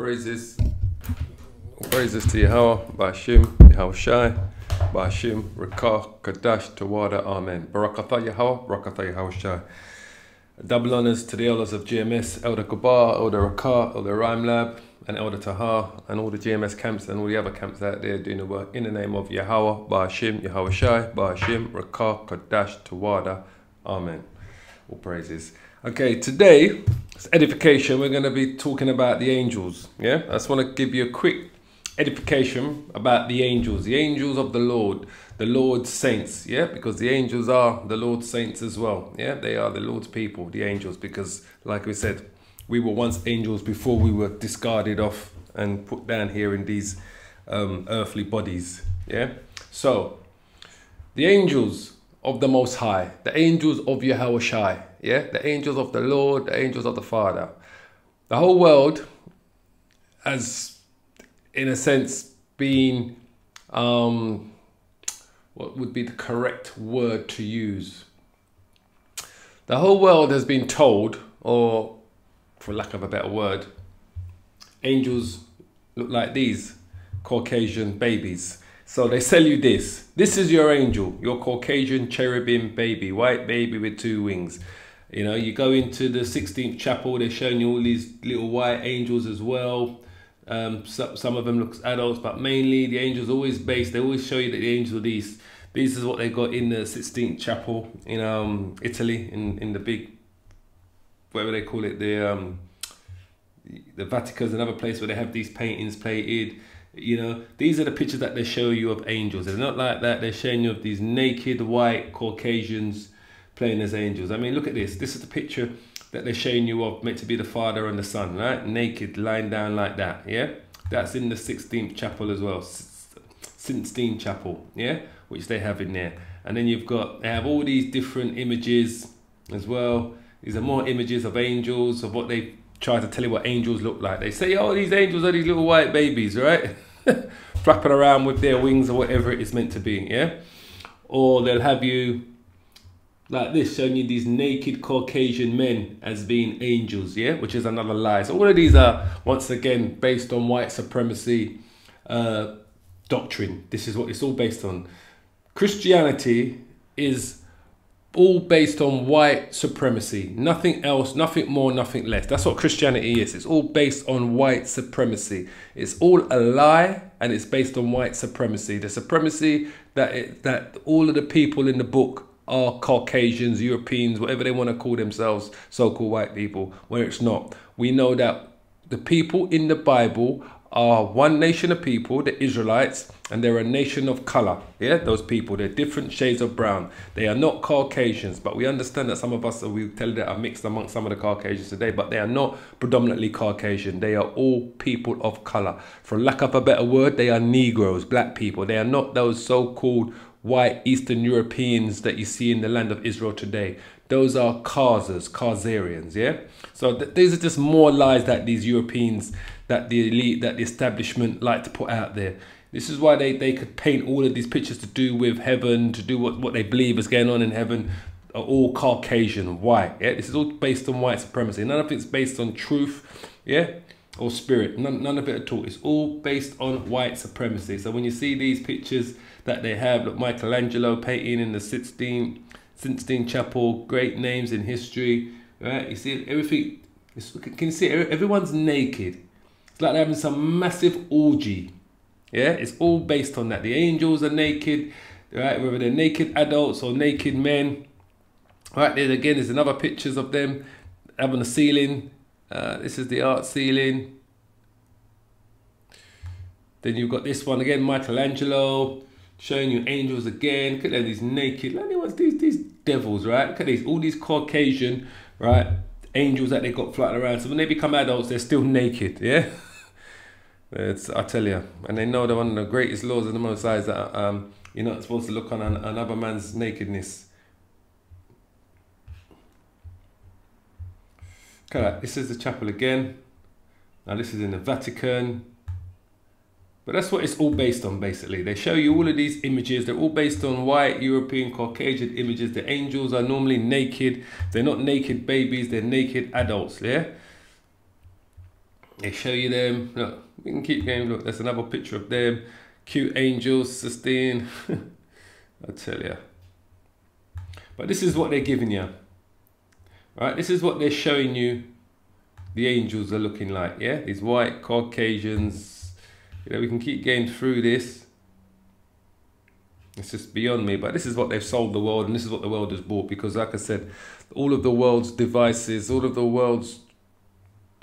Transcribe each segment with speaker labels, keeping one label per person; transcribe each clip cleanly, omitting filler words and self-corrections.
Speaker 1: praises to Yahweh, Ba'ashim, Yahushai, Ba'ashim, Rakah, Kadash, Tawada, Amen. Barakatah Yahweh, Barakatah Yahushai. Double honors to the elders of GMS, Elder Kabar, Elder Rakah, Elder Rhyme Lab, and Elder Tahar, and all the GMS camps and all the other camps out there doing the work in the name of Yahweh, Ba'ashim, Yahushai, Ba'ashim, Rakah, Kadash, Tawada, Amen. All praises. Okay, today, it's edification. We're going to be talking about the angels. Yeah, I just want to give you a quick edification about the angels of the Lord's saints. Yeah, because the angels are the Lord's saints as well. Yeah, they are the Lord's people, the angels, because like we said, we were once angels before we were discarded off and put down here in these earthly bodies. Yeah, so the angels of the Most High, the angels of Yahushai, yeah, the angels of the Lord, the angels of the Father. The whole world has, in a sense, been, what would be the correct word to use? The whole world has been told, or for lack of a better word, angels look like these Caucasian babies. So they sell you this. This is your angel, your Caucasian cherubim baby, white baby with 2 wings. You know, you go into the 16th chapel, they're showing you all these little white angels as well. Some of them look adults, but mainly the angels always based, they always show you that the angels are these. This is what they got in the 16th chapel in Italy, in the big, whatever they call it, the Vatican's another place where they have these paintings plated. You know, these are the pictures that they show you of angels. They're not like that. They're showing you of these naked white Caucasians playing as angels. I mean, look at this. This is the picture that they're showing you of, meant to be the Father and the Son, right? Naked, lying down like that, yeah? That's in the 16th chapel as well. Sistine Chapel, yeah? Which they have in there. And then they have all these different images as well. These are more images of angels, of what they try to tell you what angels look like. They say, oh, these angels are these little white babies, right? Flapping around with their wings or whatever it is meant to be, yeah? Or they'll have you like this, showing you these naked Caucasian men as being angels, yeah? Which is another lie. So all of these are, once again, based on white supremacy doctrine. This is what it's all based on. Christianity is all based on white supremacy. Nothing else, nothing more, nothing less. That's what Christianity is. It's all based on white supremacy. It's all a lie, and it's based on white supremacy. The supremacy that all of the people in the book are Caucasians, Europeans, whatever they want to call themselves, so-called white people, where it's not. We know that the people in the Bible are one nation of people, the Israelites, and they're a nation of color. Yeah, those people, they're different shades of brown. They are not Caucasians, but we understand that some of us, we tell you that, are mixed amongst some of the Caucasians today, but they are not predominantly Caucasian. They are all people of color. For lack of a better word, they are Negroes, black people. They are not those so-called white Eastern Europeans that you see in the land of Israel today. Those are Khazarians, yeah? So these are just more lies that these Europeans, that the elite, that the establishment like to put out there. This is why they could paint all of these pictures to do with heaven, to do what they believe is going on in heaven, are all Caucasian, white, yeah? This is all based on white supremacy. None of it's based on truth, yeah? Or spirit, none of it at all. It's all based on white supremacy. So when you see these pictures that they have, look, Michelangelo painting in the Sistine Chapel, great names in history, right? You see everything, can you see everyone's naked? It's like they're having some massive orgy, yeah? It's all based on that. The angels are naked, right? Whether they're naked adults or naked men. Right there again, there's another pictures of them up on the ceiling. This is the art ceiling. Then you've got this one again, Michelangelo, showing you angels again. Look at these naked, look at these devils, right? Look at these, all these Caucasian, right, angels that they got flying around. So when they become adults, they're still naked, yeah? I tell you, and they know that one of the greatest laws of the Most High is that you're not supposed to look on another man's nakedness. Okay, this is the chapel again. Now this is in the Vatican. But that's what it's all based on, basically. They show you all of these images. They're all based on white, European, Caucasian images. The angels are normally naked. They're not naked babies. They're naked adults, yeah? They show you them. Look, we can keep going. Look, there's another picture of them. Cute angels, Sistine. I tell you. But this is what they're giving you. Right? This is what they're showing you the angels are looking like. Yeah? These white Caucasians. You know, we can keep going through this. It's just beyond me. But this is what they've sold the world. And this is what the world has bought. Because like I said, all of the world's devices, all of the world's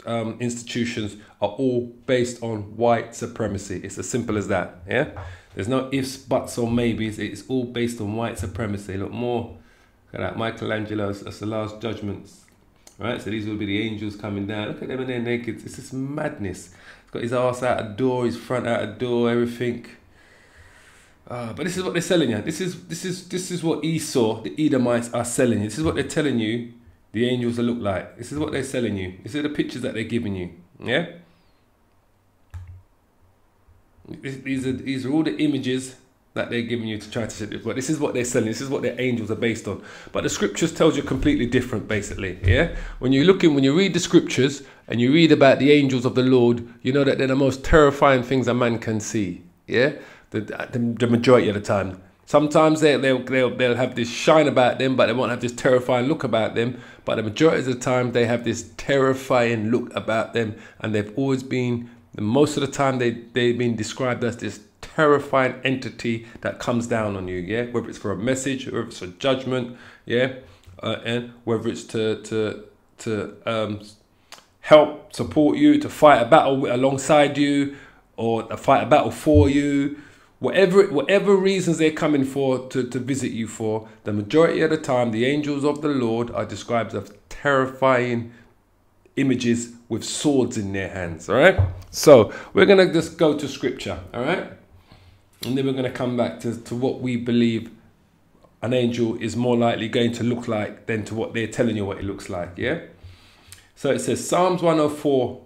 Speaker 1: institutions are all based on white supremacy. It's as simple as that. Yeah, there's no ifs, buts, or maybes. It's all based on white supremacy. Look more. Look at that, Michelangelo's. That's the Last Judgments. Right. So these will be the angels coming down. Look at them in their naked. It's just madness. He's got his ass out a door, his front out a door, everything. But this is what they're selling you. This is what Esau, the Edomites, are selling you. This is what they're telling you the angels will look like. This is what they're selling you. These are the pictures that they're giving you. Yeah? These are all the images that they're giving you to try to set it. But this is what they're selling. This is what their angels are based on. But the scriptures tells you completely different, basically. Yeah? When you read the scriptures and you read about the angels of the Lord, you know that they're the most terrifying things a man can see. Yeah? The majority of the time. Sometimes they'll have this shine about them, but they won't have this terrifying look about them. But the majority of the time, they have this terrifying look about them. And they've always been, most of the time, they've been described as this terrifying entity that comes down on you. Yeah, whether it's for a message, whether it's for judgment, yeah, and whether it's to help support you, to fight a battle alongside you, or to fight a battle for you. Whatever reasons they're coming for to visit you for, the majority of the time, the angels of the Lord are described as terrifying images with swords in their hands. All right. So we're going to just go to scripture. All right. And then we're going to come back to what we believe an angel is more likely going to look like than to what they're telling you what it looks like. Yeah. So it says Psalms 104.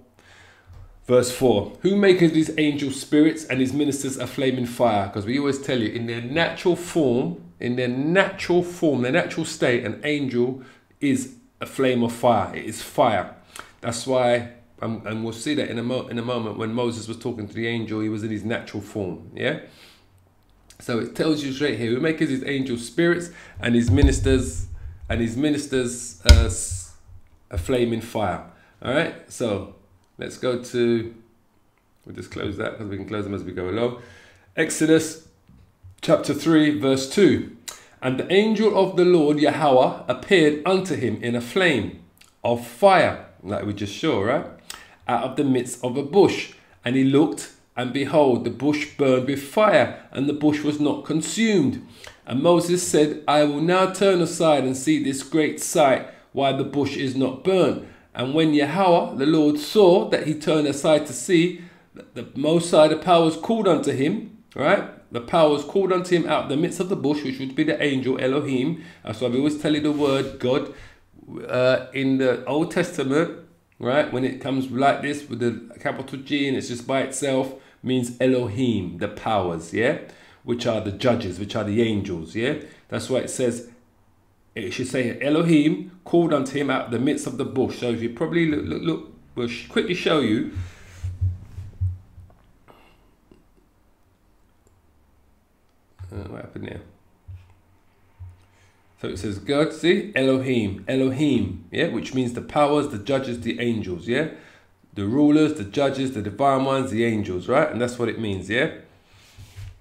Speaker 1: Verse 4, who maketh these angel spirits and his ministers a flaming fire? Because we always tell you, in their natural form, their natural state, an angel is a flame of fire. It is fire. That's why, and we'll see that in a moment, when Moses was talking to the angel, he was in his natural form. Yeah? So it tells you straight here, who maketh these angel spirits and his ministers a flaming fire. All right? So let's go to, we'll just close that because we can close them as we go along. Exodus chapter 3 verse 2. And the angel of the Lord Yahweh appeared unto him in a flame of fire, like we just saw, right? Out of the midst of a bush. And he looked, and behold, the bush burned with fire, and the bush was not consumed. And Moses said, I will now turn aside and see this great sight, why the bush is not burnt. And when Yahweh, the Lord, saw that he turned aside to see, the Most High, the powers called unto him, right? The powers called unto him out of the midst of the bush, which would be the angel Elohim. That's why we always tell you the word God in the Old Testament, right? When it comes like this with the capital G and it's just by itself, means Elohim, the powers, yeah? Which are the judges, which are the angels, yeah? That's why it says, it should say Elohim called unto him out of the midst of the bush. So if you probably look, we'll quickly show you. What happened there? So it says God, see, Elohim, yeah, which means the powers, the judges, the angels, yeah, the rulers, the judges, the divine ones, the angels, right? And that's what it means, yeah.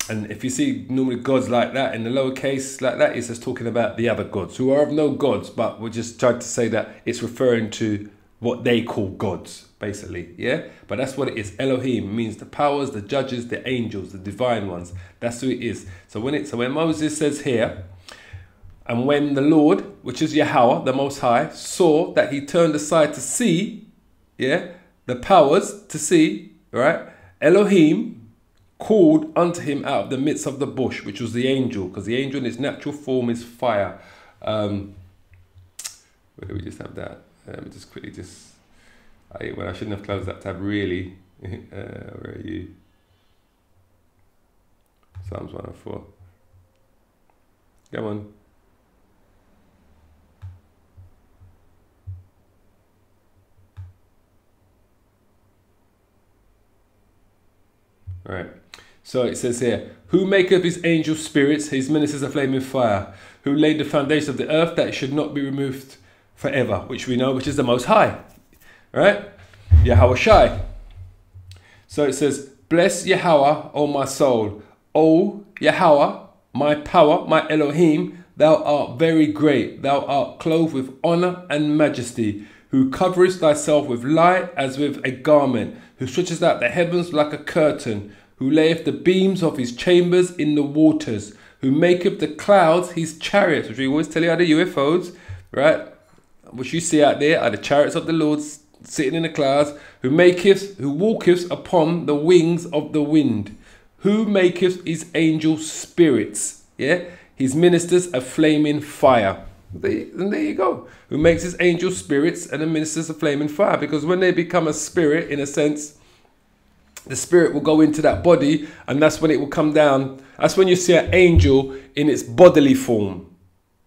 Speaker 1: And if you see normally gods like that in the lowercase like that, it's just talking about the other gods who are of no gods, but we're just trying to say that it's referring to what they call gods, basically, yeah? But that's what it is. Elohim means the powers, the judges, the angels, the divine ones. That's who it is. So when Moses says here, and when the Lord, which is Yahweh, the Most High, saw that he turned aside to see, yeah, the powers to see, right? Elohim called unto him out of the midst of the bush, which was the angel, because the angel in its natural form is fire. Where do we just have that? Let me just quickly well, I shouldn't have closed that tab really. Where are you? Psalms 104. Come on. Right. So it says here, who maketh his angel spirits, his ministers a flaming fire, who laid the foundation of the earth that it should not be removed forever, which we know, which is the Most High. Right? Yahweh Shai. So it says, bless Yahweh, O my soul. O Yahweh, my power, my Elohim, thou art very great. Thou art clothed with honor and majesty, who coverest thyself with light as with a garment, who stretches out the heavens like a curtain, who layeth the beams of his chambers in the waters, who maketh the clouds his chariots, which we always tell you are the UFOs, right? Which you see out there are the chariots of the Lord sitting in the clouds, who walketh upon the wings of the wind, who maketh his angel spirits, yeah, his ministers a flaming fire. And there you go. Who makes his angel spirits and the ministers a flaming fire. Because when they become a spirit, in a sense, the spirit will go into that body, and that's when it will come down. That's when you see an angel in its bodily form.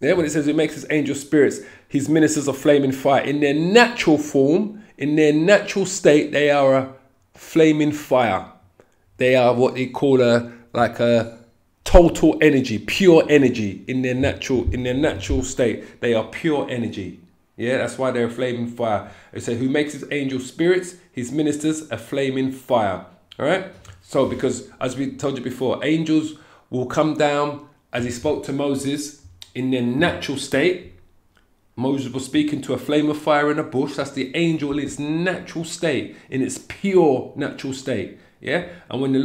Speaker 1: Yeah, when it says it makes his angel spirits, his ministers of flaming fire. In their natural form, in their natural state, they are a flaming fire. They are what they call a total energy, pure energy. In their natural state, they are pure energy. Yeah, that's why they're a flaming fire. It says, who makes his angel spirits, his ministers a flaming fire. All right. So, because as we told you before, angels will come down as he spoke to Moses in their natural state. Moses was speaking to a flame of fire in a bush. That's the angel in its natural state, in its pure natural state. Yeah. And when the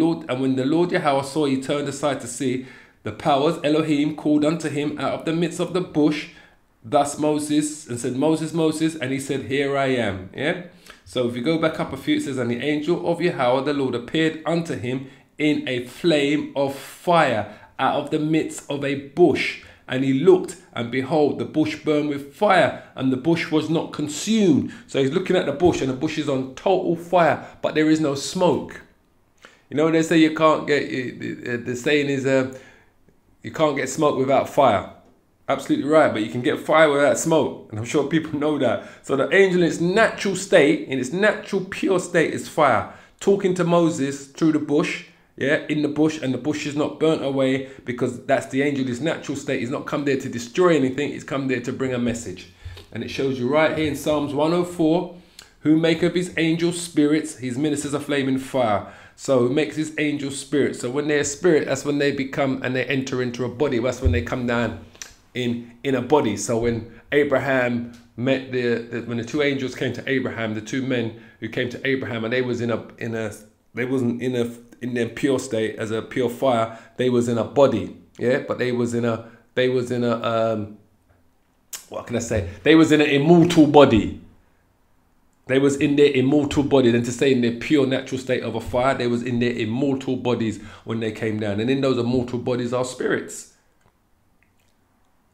Speaker 1: Lord Yahweh saw, he turned aside to see the powers, Elohim called unto him out of the midst of the bush. Thus Moses, and said, Moses, Moses, and he said, here I am. Yeah. So if you go back up a few, it says, and the angel of Yahweh, the Lord, appeared unto him in a flame of fire out of the midst of a bush. And he looked, and behold, the bush burned with fire, and the bush was not consumed. So he's looking at the bush, and the bush is on total fire, but there is no smoke. You know, they say you can't get, the saying is, you can't get smoke without fire. Absolutely right, but you can get fire without smoke, and I'm sure people know that. So the angel in its natural state, in its natural pure state, is fire, talking to Moses through the bush, yeah, in the bush, and the bush is not burnt away, because that's the angel in his natural state. He's not come there to destroy anything, he's come there to bring a message. And it shows you right here in Psalms 104, who maketh his angel spirits, his ministers a flaming fire. So who makes his angel spirits. So when they're a spirit, that's when they become, and they enter into a body, that's when they come down in a body. So when Abraham met when the two angels came to Abraham, the two men who came to Abraham, and they was they wasn't in their pure state as a pure fire, they was in a body, yeah, but they was in a what can I say, they was in an immortal body. They was in their immortal body. Then to say in their pure natural state of a fire, they was in their immortal bodies when they came down. And in those immortal bodies are spirits.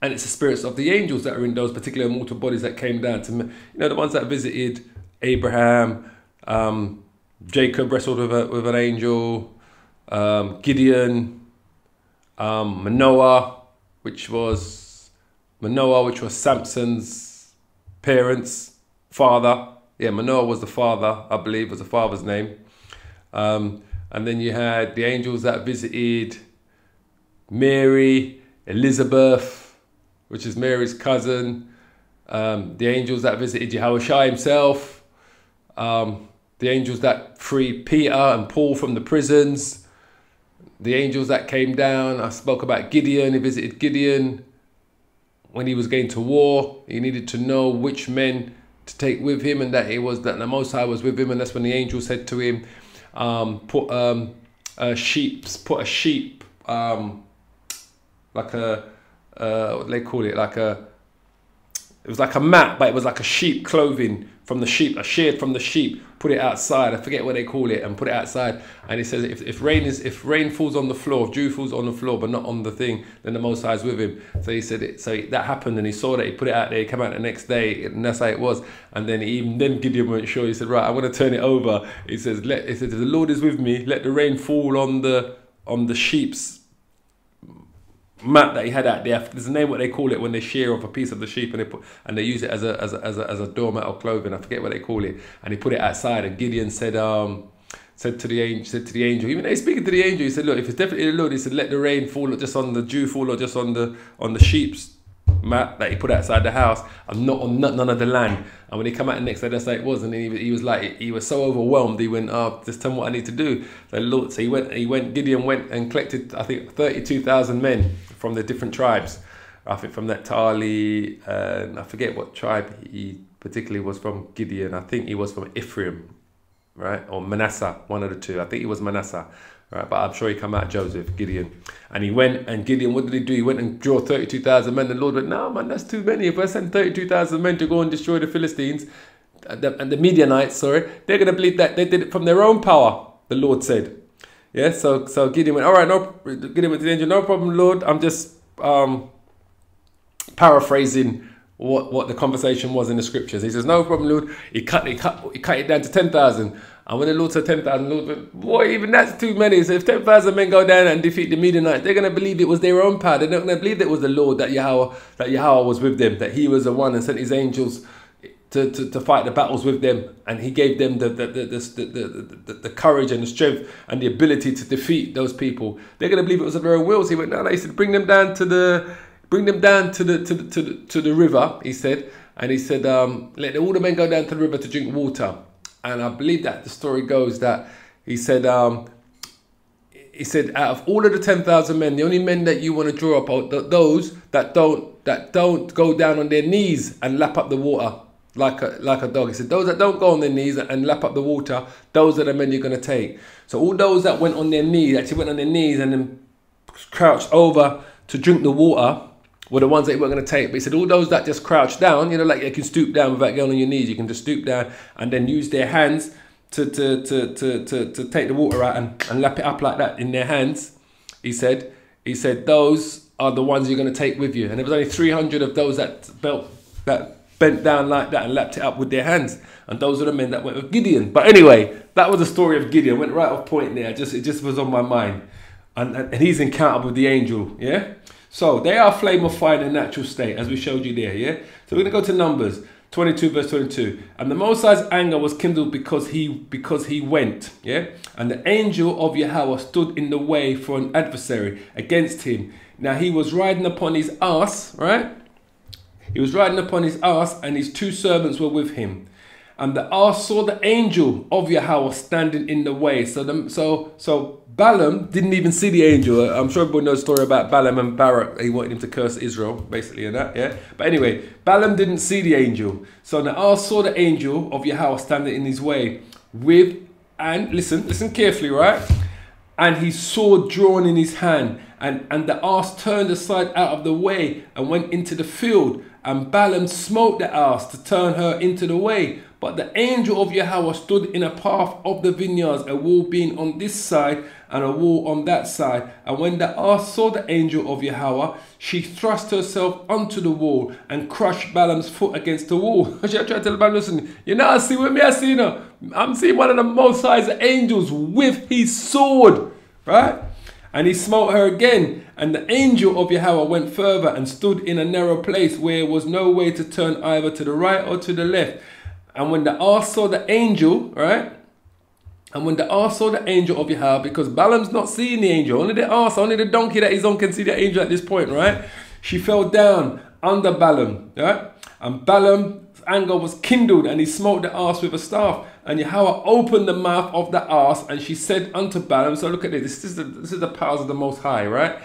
Speaker 1: And it's the spirits of the angels that are in those particular immortal bodies that came down to, you know, the ones that visited Abraham, Jacob wrestled with an angel, Gideon, Manoah, which was Samson's father. Yeah, Manoah was the father, I believe, was the father's name. And then you had the angels that visited Mary, Elizabeth, which is Mary's cousin. The angels that visited Yahweh Shai himself. The angels that freed Peter and Paul from the prisons. The angels that came down. I spoke about Gideon. He visited Gideon when he was going to war. He needed to know which men to take with him, and that the Most High was with him. And that's when the angel said to him, put a sheep, like a, what do they call it? It was like a mat, but it was like a sheep clothing from the sheep, a sheared from the sheep. Put it outside. I forget what they call it, and put it outside. And he says, if rain falls on the floor, if dew falls on the floor, but not on the thing, then the Most High is with him. So he said, so that happened, and he saw that. He put it out there. He came out the next day, and that's how it was. And then then Gideon weren't sure. He said, right, I'm going to turn it over. He says, if the Lord is with me, let the rain fall on the sheep's mat that he had out there. There's a name what they call it when they shear off a piece of the sheep and they use it as a doormat or clothing. I forget what they call it. And he put it outside, and Gideon said said to the angel, even though he's speaking to the angel, he said, look, if it's definitely the Lord, he said, let the rain fall not just on the dew fall not just on the sheep's mat that he put outside the house, and not on none of the land. And when he came out the next day, that's like it was, and he was like, he was so overwhelmed, he went, oh, just tell me what I need to do. So Lord, so Gideon went and collected, I think, 32,000 men from the different tribes. I think from Naphtali, and I forget what tribe he particularly was from, Gideon. I think he was from Ephraim, right? Or Manasseh, one of the two. I think he was Manasseh, right? But I'm sure he come out Joseph, Gideon. And he went, and Gideon, what did he do? He went and drew 32,000 men. The Lord went, no, man, that's too many. If I send 32,000 men to go and destroy the Philistines, and the Midianites, sorry, they're going to believe that they did it from their own power, the Lord said. Yeah, so Gideon went, all right, Gideon went to the angel, no problem, Lord. I'm just paraphrasing what the conversation was in the scriptures. He says, no problem, Lord. He cut it down to 10,000. And when the Lord said 10,000, Lord went, boy, even that's too many. So if 10,000 men go down and defeat the Midianites, they're going to believe it was their own power. They're not going to believe it was the Lord, that Yahweh was with them, that he was the one and sent his angels to fight the battles with them, and he gave them the courage and the strength and the ability to defeat those people. They're going to believe it was of their own wills. He went, no, he said, bring them down to the river, he said, and he said, let all the men go down to the river to drink water. And I believe that the story goes that he said, out of all of the 10,000 men, the only men that you want to draw up are those that don't go down on their knees and lap up the water like a dog. He said, those that don't go on their knees and lap up the water, those are the men you're going to take. So all those that went on their knees, and then crouched over to drink the water, were the ones that you weren't going to take. But he said all those that just crouched down, like you can stoop down without going on your knees. You can just stoop down and then use their hands to take the water out and lap it up like that in their hands. He said those are the ones you're going to take with you. And there was only 300 of those that bent down like that and lapped it up with their hands. And those are the men that went with Gideon. But anyway, that was the story of Gideon. Went right off point there. It just was on my mind. And he's encountered with the angel, yeah? So they are a flame of fire in a natural state, as we showed you there, yeah? So we're going to go to Numbers 22, verse 22. And the Most High's anger was kindled because he went, yeah? And the angel of Yahweh stood in the way for an adversary against him. Now he was riding upon his ass, right? He was riding upon his ass, and his two servants were with him. And the ass saw the angel of Yahweh standing in the way. So Balaam didn't even see the angel. I'm sure everyone knows the story about Balaam and Barak. He wanted him to curse Israel, basically, and that, yeah. But anyway, Balaam didn't see the angel. So the ass saw the angel of Yahweh standing in his way and listen carefully, right? And his sword drawn in his hand. And the ass turned aside out of the way and went into the field. And Balaam smote the ass to turn her into the way. But the angel of Yahweh stood in a path of the vineyards, a wall being on this side and a wall on that side. And when the ass saw the angel of Yahweh, she thrust herself onto the wall and crushed Balaam's foot against the wall. She tried to tell Balaam, listen, you know, I'm seeing one of the Most High's angels with his sword, right? And he smote her again. And the angel of Yahweh went further and stood in a narrow place where was no way to turn either to the right or to the left. And when the ass saw the angel, right? And when the ass saw the angel of Yahweh, because Balaam's not seeing the angel, only the ass, only the donkey that he's on can see the angel at this point, right? She fell down under Balaam, right? And Balaam's anger was kindled, and he smote the ass with a staff. And Yahweh opened the mouth of the ass, and she said unto Balaam, so look at this, this is the powers of the Most High, right?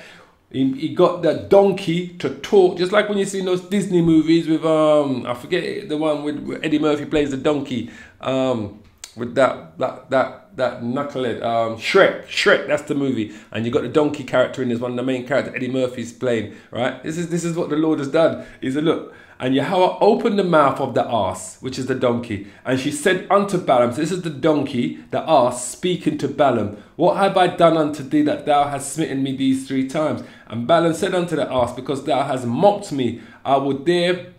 Speaker 1: He got that donkey to talk, just like when you see those Disney movies with, I forget the one with Eddie Murphy plays the donkey, with that knucklehead, Shrek, that's the movie. And you got the donkey character in this, one of the main characters Eddie Murphy's playing, right? This is what the Lord has done. He said, look, and Yahweh opened the mouth of the ass, which is the donkey. And she said unto Balaam, so this is the donkey, the ass, speaking to Balaam. What have I done unto thee that thou hast smitten me these 3 times? And Balaam said unto the ass, because thou hast mocked me, I would there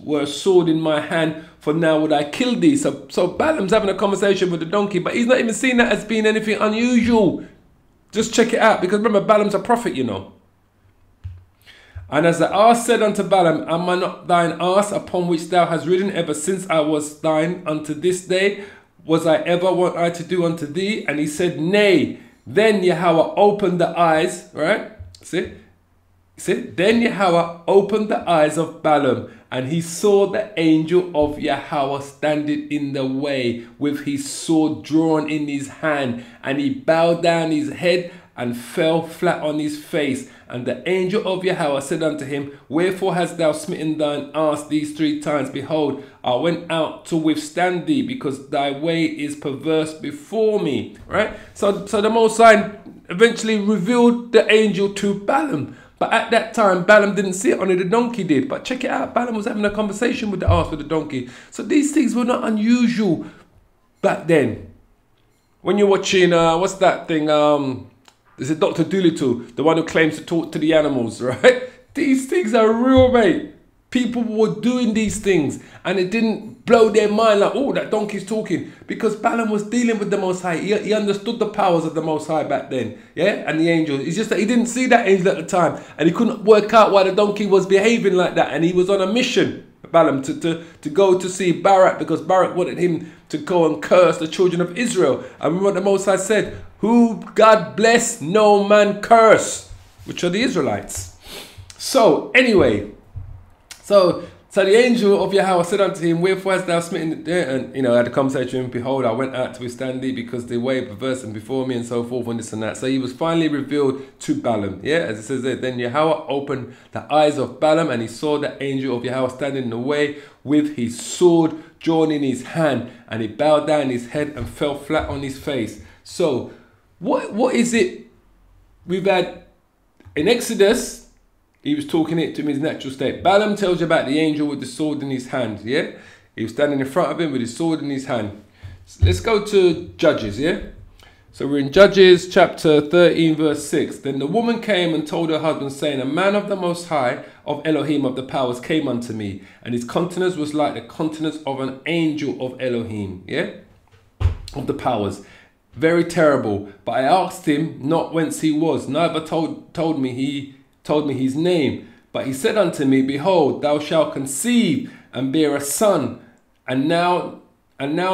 Speaker 1: were a sword in my hand, for now would I kill thee. So Balaam's having a conversation with the donkey, but he's not even seeing that as being anything unusual. Just check it out, because remember, Balaam's a prophet, you know. And as the ass said unto Balaam, am I not thine ass upon which thou hast ridden ever since I was thine unto this day? was I ever want I to do unto thee? And he said, Nay. Then Yahweh opened the eyes, right? See? Then Yahweh opened the eyes of Balaam, and he saw the angel of Yahweh standing in the way with his sword drawn in his hand, and he bowed down his head and fell flat on his face. And the angel of Yahweh said unto him, Wherefore hast thou smitten thine ass these 3 times? Behold, I went out to withstand thee, because thy way is perverse before me. Right? So the Most High eventually revealed the angel to Balaam. But at that time, Balaam didn't see it, only the donkey did. But check it out, Balaam was having a conversation with the ass with the donkey. So these things were not unusual back then. When you're watching, what's that thing? Is it Dr. Dolittle, the one who claims to talk to the animals, right? These things are real, mate. People were doing these things, and it didn't blow their mind like, oh, that donkey's talking. Because Balaam was dealing with the Most High. He understood the powers of the Most High back then, yeah? And the angel. It's just that he didn't see that angel at the time, and he couldn't work out why the donkey was behaving like that. And he was on a mission, Balaam, to go to see Barak, because Barak wanted him to go and curse the children of Israel. And remember what the Most High said, who God bless, no man curse, which are the Israelites. So anyway, so the angel of Yahweh said unto him, Wherefore hast thou smitten the and I had a conversation with him, behold, I went out to withstand thee, because the way perverse and before me, and so forth, and this and that. So he was finally revealed to Balaam. Yeah, as it says there, then Yahweh opened the eyes of Balaam, and he saw the angel of Yahweh standing in the way with his sword drawn in his hand, and he bowed down his head and fell flat on his face. So what is it we've had in Exodus? He was talking it to him in his natural state. Balaam tells you about the angel with the sword in his hand, yeah? He was standing in front of him with his sword in his hand. So let's go to Judges, yeah? So we're in Judges chapter 13, verse 6. Then the woman came and told her husband, saying, A man of the Most High, of Elohim of the powers, came unto me, and his countenance was like the countenance of an angel of Elohim, yeah? Of the powers. Very terrible. But I asked him not whence he was, neither told me his name. But he said unto me, Behold, thou shalt conceive and bear a son, and now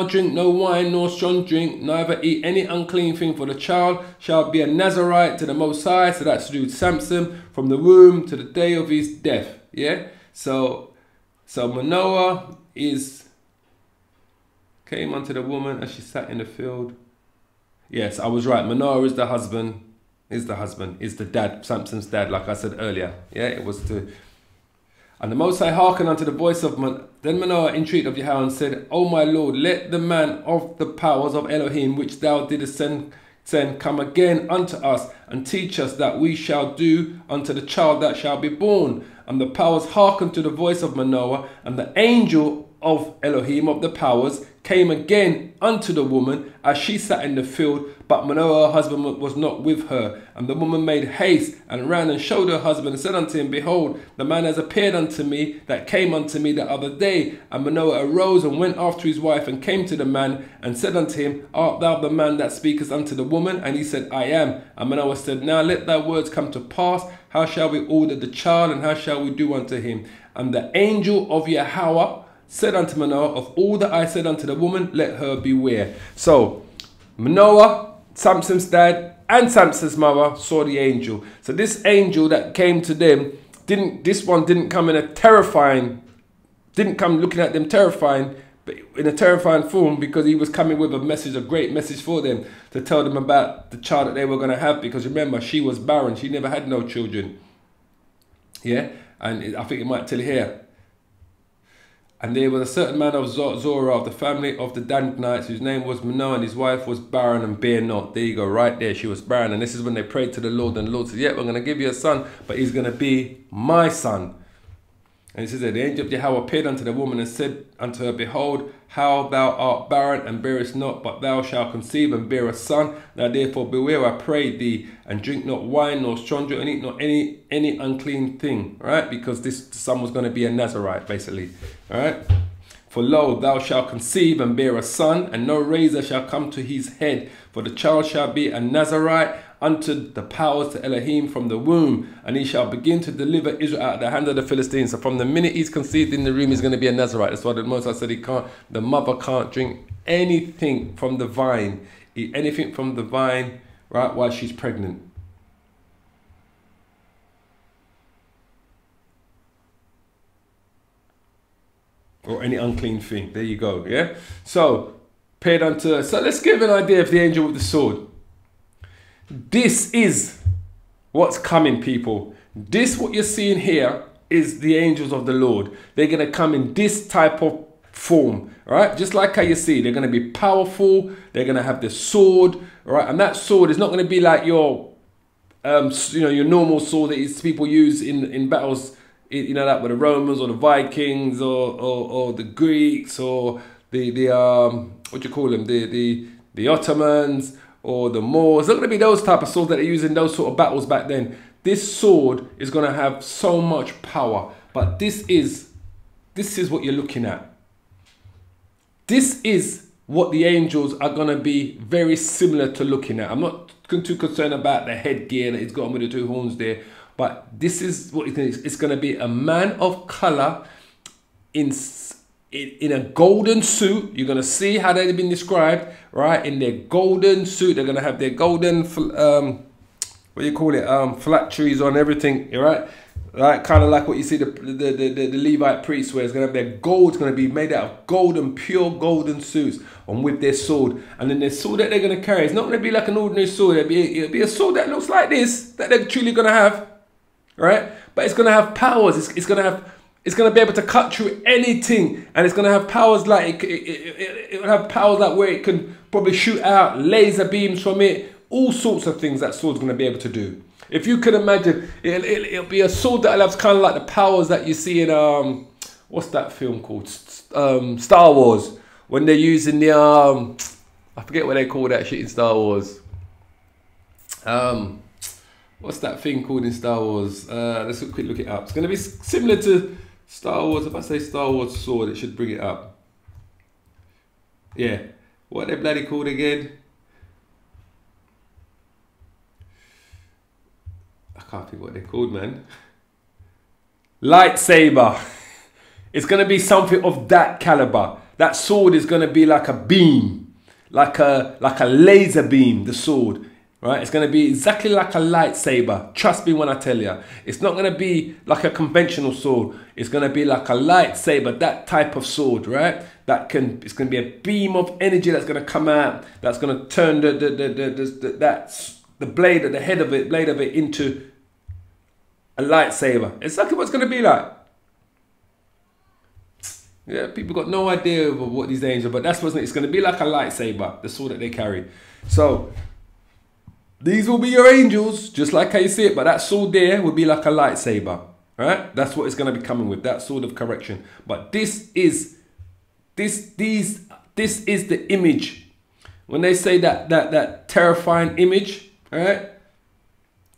Speaker 1: drink no wine nor strong drink, neither eat any unclean thing, for the child shall be a Nazarite to the Most High. So that's to do with Samson, from the womb to the day of his death. Yeah. So Manoah came unto the woman as she sat in the field. Yes, I was right. Manoah is the husband. Is the dad, Samson's dad, like I said earlier. Yeah, it was to. And the Most High hearkened unto the voice of Then Manoah entreated of Yahweh and said, O my Lord, let the man of the powers of Elohim, which thou didst send, come again unto us, and teach us that we shall do unto the child that shall be born. And the powers hearkened to the voice of Manoah, and the angel of Elohim of the powers came again unto the woman as she sat in the field, but Manoah her husband was not with her. And the woman made haste and ran and showed her husband and said unto him, Behold, the man has appeared unto me that came unto me the other day. And Manoah arose and went after his wife and came to the man and said unto him, Art thou the man that speakest unto the woman? And he said, I am. And Manoah said, Now let thy words come to pass. How shall we order the child, and how shall we do unto him? And the angel of Yahweh said unto Manoah, Of all that I said unto the woman, let her beware. So Manoah, Samson's dad, and Samson's mother saw the angel. So this angel that came to them, didn't come in a terrifying, didn't come looking at them terrifying, but in a terrifying form, because he was coming with a message, a great message for them, to tell them about the child that they were going to have. Because remember, she was barren. She never had no children. Yeah, and I think it might tell you here. And there was a certain man of Zorah of the family of the Danites, whose name was Manoah, and his wife was barren and bare not. There you go, right there, she was barren. And this is when they prayed to the Lord, and the Lord said, yeah, we're going to give you a son, but he's going to be my son. And it says that the angel of Yahweh appeared unto the woman and said unto her, Behold, how thou art barren and bearest not, but thou shalt conceive and bear a son. Now therefore beware, I pray thee, and drink not wine nor strong drink, and eat not any unclean thing. Right? Because this son was going to be a Nazarite, basically. Alright? For lo, thou shalt conceive and bear a son, and no razor shall come to his head, for the child shall be a Nazarite unto the powers to Elohim from the womb, and he shall begin to deliver Israel out of the hand of the Philistines. So from the minute he's conceived in the room, he's going to be a Nazarite. That's why the Most High said the mother can't drink anything from the vine. Eat anything from the vine, right, while she's pregnant. Or any unclean thing. There you go, yeah? So, paired unto her. So let's give an idea of the angel with the sword. This is what's coming, people. This, what you're seeing here, is the angels of the Lord. They're going to come in this type of form, right? Just like how you see, they're going to be powerful. They're going to have the sword, right? And that sword is not going to be like your, your normal sword that people use in battles. You know, that with the Romans or the Vikings or the Greeks or the what do you call them, the Ottomans or the Moors. It's not going to be those type of swords that they use in those sort of battles back then. This sword is going to have so much power, but this is what you're looking at. This is what the angels are going to be very similar to looking at. I'm not too concerned about the headgear that he's got on with the two horns there. But this is what it's going to be: a man of color in a golden suit. You're going to see how they've been described, right? In their golden suit, they're going to have their golden, what do you call it? Phylacteries on everything, right? Right, kind of like what you see the Levite priests wear. It's going to have their gold. It's going to be made out of golden, pure golden suits, and with their sword. And then the sword that they're going to carry, it's not going to be like an ordinary sword. It'll be a sword that looks like this, that they're truly going to have. Right, but it's gonna have powers. It's gonna be able to cut through anything, and it's gonna have powers like it will have powers like where it can probably shoot out laser beams from it. All sorts of things that sword's gonna be able to do. If you can imagine, it'll be a sword that has kind of like the powers that you see in what's that film called? Star Wars, when they're using the I forget what they call that shit in Star Wars. What's that thing called in Star Wars? Let's quick look it up. It's going to be similar to Star Wars. If I say Star Wars sword, it should bring it up. Yeah. What are they bloody called again? I can't think what they're called, man. Lightsaber. It's going to be something of that caliber. That sword is going to be like a beam. Like a laser beam, the sword. Right, it's going to be exactly like a lightsaber. Trust me when I tell you. It's not going to be like a conventional sword. It's going to be like a lightsaber, that type of sword, right? It's going to be a beam of energy that's going to come out. That's going to turn the blade at the head of it, blade of it into a lightsaber. It's exactly what it's going to be like. Yeah, people got no idea of what these angels are, but that's what it's going to be, like a lightsaber, the sword that they carry. So these will be your angels, just like how you see it, but that sword there will be like a lightsaber, right? That's what it's going to be coming with, that sword of correction. But this is the image. When they say that terrifying image, right?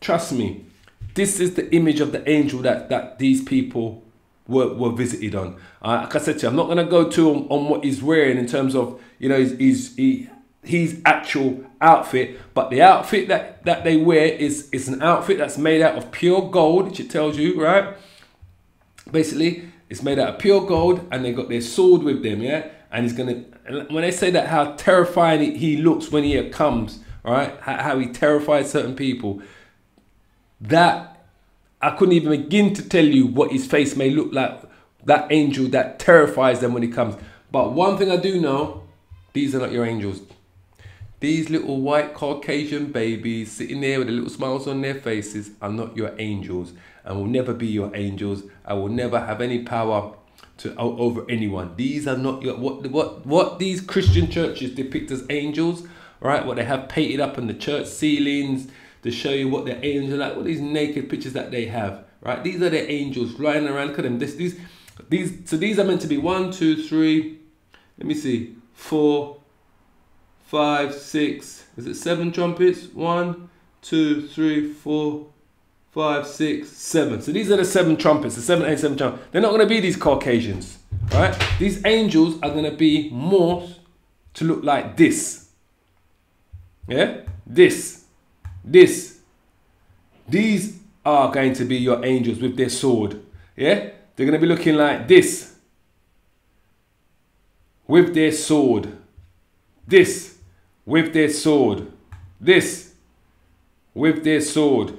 Speaker 1: Trust me, this is the image of the angel that these people were visited on. Like I said to you, I'm not going to go on what he's wearing in terms of, you know, his actual outfit, but the outfit that they wear is an outfit that's made out of pure gold, which it tells you, right? Basically, it's made out of pure gold, and they got their sword with them, yeah? And he's gonna, when they say that, how terrifying he looks when he comes, right? How he terrifies certain people, that I couldn't even begin to tell you what his face may look like, that angel that terrifies them when he comes. But one thing I do know, these are not your angels. These little white Caucasian babies sitting there with the little smiles on their faces are not your angels, and will never be your angels. I will never have any power over anyone. These are not your, what these Christian churches depict as angels, right? What they have painted up on the church ceilings to show you what their angels are like. What these naked pictures that they have, right? These are their angels flying around. Look at them. So these are meant to be 1, 2, 3. Let me see. 4, 5, 6. Is it 7 trumpets? 1, 2, 3, 4, 5, 6, 7. So these are the 7 trumpets. The 7, 8, 7 trumpets. They're not going to be these Caucasians, right? These angels are going to be more to look like this. Yeah, this. These are going to be your angels with their sword. Yeah, they're going to be looking like this with their sword. this with their sword. This with their sword.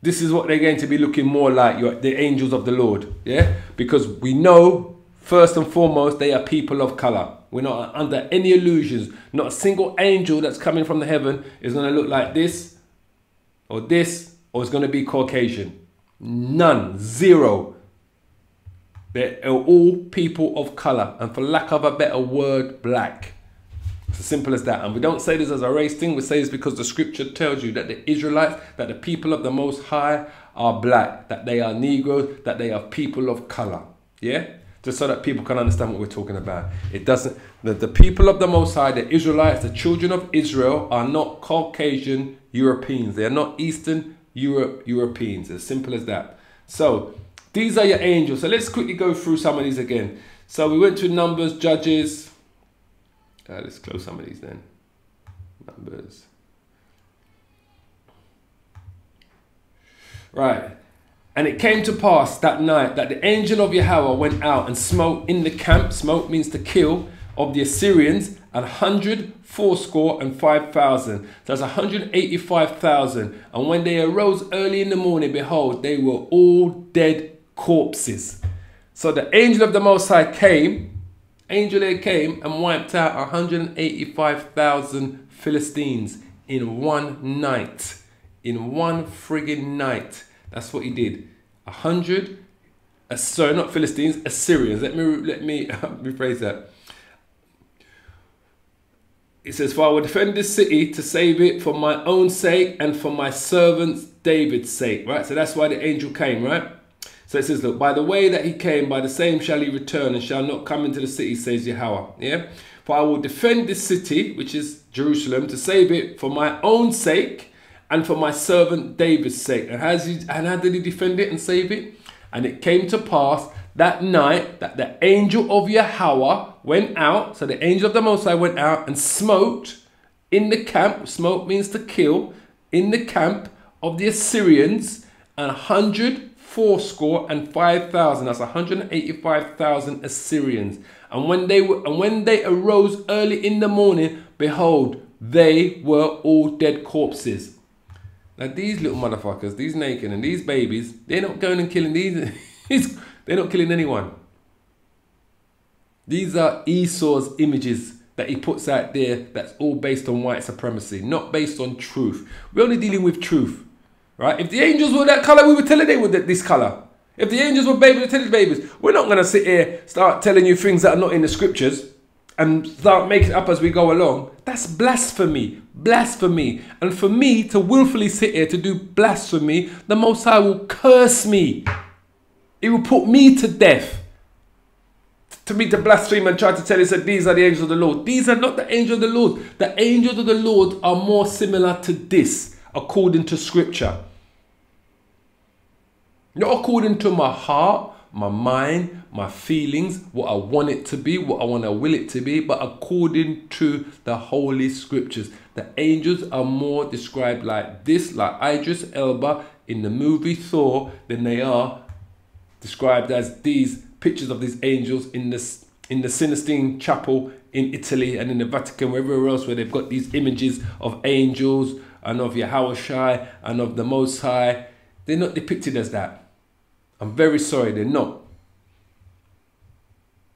Speaker 1: This is what they're going to be looking more like, the angels of the Lord. Yeah? Because we know, first and foremost, they are people of color. We're not under any illusions. Not a single angel that's coming from the heaven is going to look like this, or it's going to be Caucasian. None. Zero. They're all people of color. And for lack of a better word, black. It's as simple as that. And we don't say this as a race thing. We say this because the scripture tells you that the Israelites, that the people of the Most High are black, that they are Negroes, that they are people of color. Yeah? Just so that people can understand what we're talking about. It doesn't, the people of the Most High, the Israelites, the children of Israel are not Caucasian Europeans. They are not Eastern Europeans. As simple as that. So these are your angels. So let's quickly go through some of these again. So we went to Numbers, Judges. Let's close some of these then. Numbers. Right. And it came to pass that night that the angel of Yahweh went out and smote in the camp. Smote means to kill, of the Assyrians, 185,000. That's 185,000. And when they arose early in the morning, behold, they were all dead corpses. So the angel of the Most High came. Angel there came and wiped out 185,000 Philistines in one night. In one friggin' night. That's what he did. 100, sorry, not Philistines, Assyrians. Let me rephrase that. It says, for I will defend this city to save it for my own sake and for my servant David's sake. Right? So that's why the angel came, right? So it says, look, by the way that he came, by the same shall he return and shall not come into the city, says Yahweh. Yeah? For I will defend this city, which is Jerusalem, to save it for my own sake and for my servant David's sake. And how did he defend it and save it? And it came to pass that night that the angel of Yahweh went out. So the angel of the Most High went out and smote in the camp. Smote means to kill. In the camp of the Assyrians, 185,000. That's 185,000 Assyrians. And when they arose early in the morning, behold, they were all dead corpses. Now these little motherfuckers, these naked and these babies, they're not going and killing they're not killing anyone. These are Esau's images that he puts out there. That's all based on white supremacy, not based on truth. We're only dealing with truth. Right? If the angels were that color, we would tell you they were this color. If the angels were babies, we would tell you babies. We're not going to sit here, start telling you things that are not in the scriptures and start making it up as we go along. That's blasphemy. Blasphemy. And for me to willfully sit here to do blasphemy, the Most High will curse me. He will put me to death. To me to blaspheme and try to tell us that these are the angels of the Lord. These are not the angels of the Lord. The angels of the Lord are more similar to this, according to scripture. Not according to my heart, my mind, my feelings, what I want it to be, what I want to will it to be, but according to the holy scriptures. The angels are more described like this, like Idris Elba in the movie Thor, than they are described as these pictures of these angels in the Sistine Chapel in Italy and in the Vatican, wherever else where they've got these images of angels and of Yahushua and of the Most High. They're not depicted as that. I'm very sorry, they're not.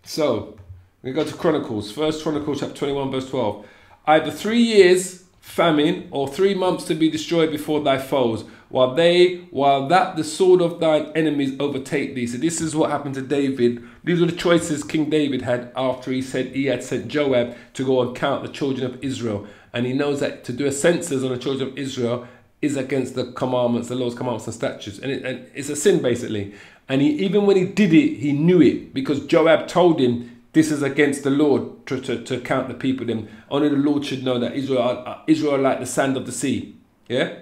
Speaker 1: So, we go to Chronicles. 1 Chronicles chapter 21 verse 12. Either 3 years famine or 3 months to be destroyed before thy foes, while that the sword of thine enemies overtake thee. So this is what happened to David. These were the choices King David had after he said he had sent Joab to go and count the children of Israel. And he knows that to do a census on the children of Israel is against the commandments, the Lord's commandments and statutes. And it's a sin basically. And even when he did it, he knew it because Joab told him, this is against the Lord to count the people. Then only the Lord should know that Israel are like the sand of the sea. Yeah?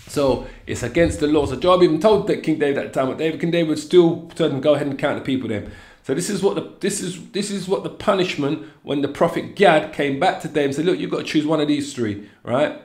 Speaker 1: So it's against the law. So Joab even told that King David at the time, but King David still told him, go ahead and count the people then. So this is what the punishment when the prophet Gad came back to David and said, look, you've got to choose one of these three, right?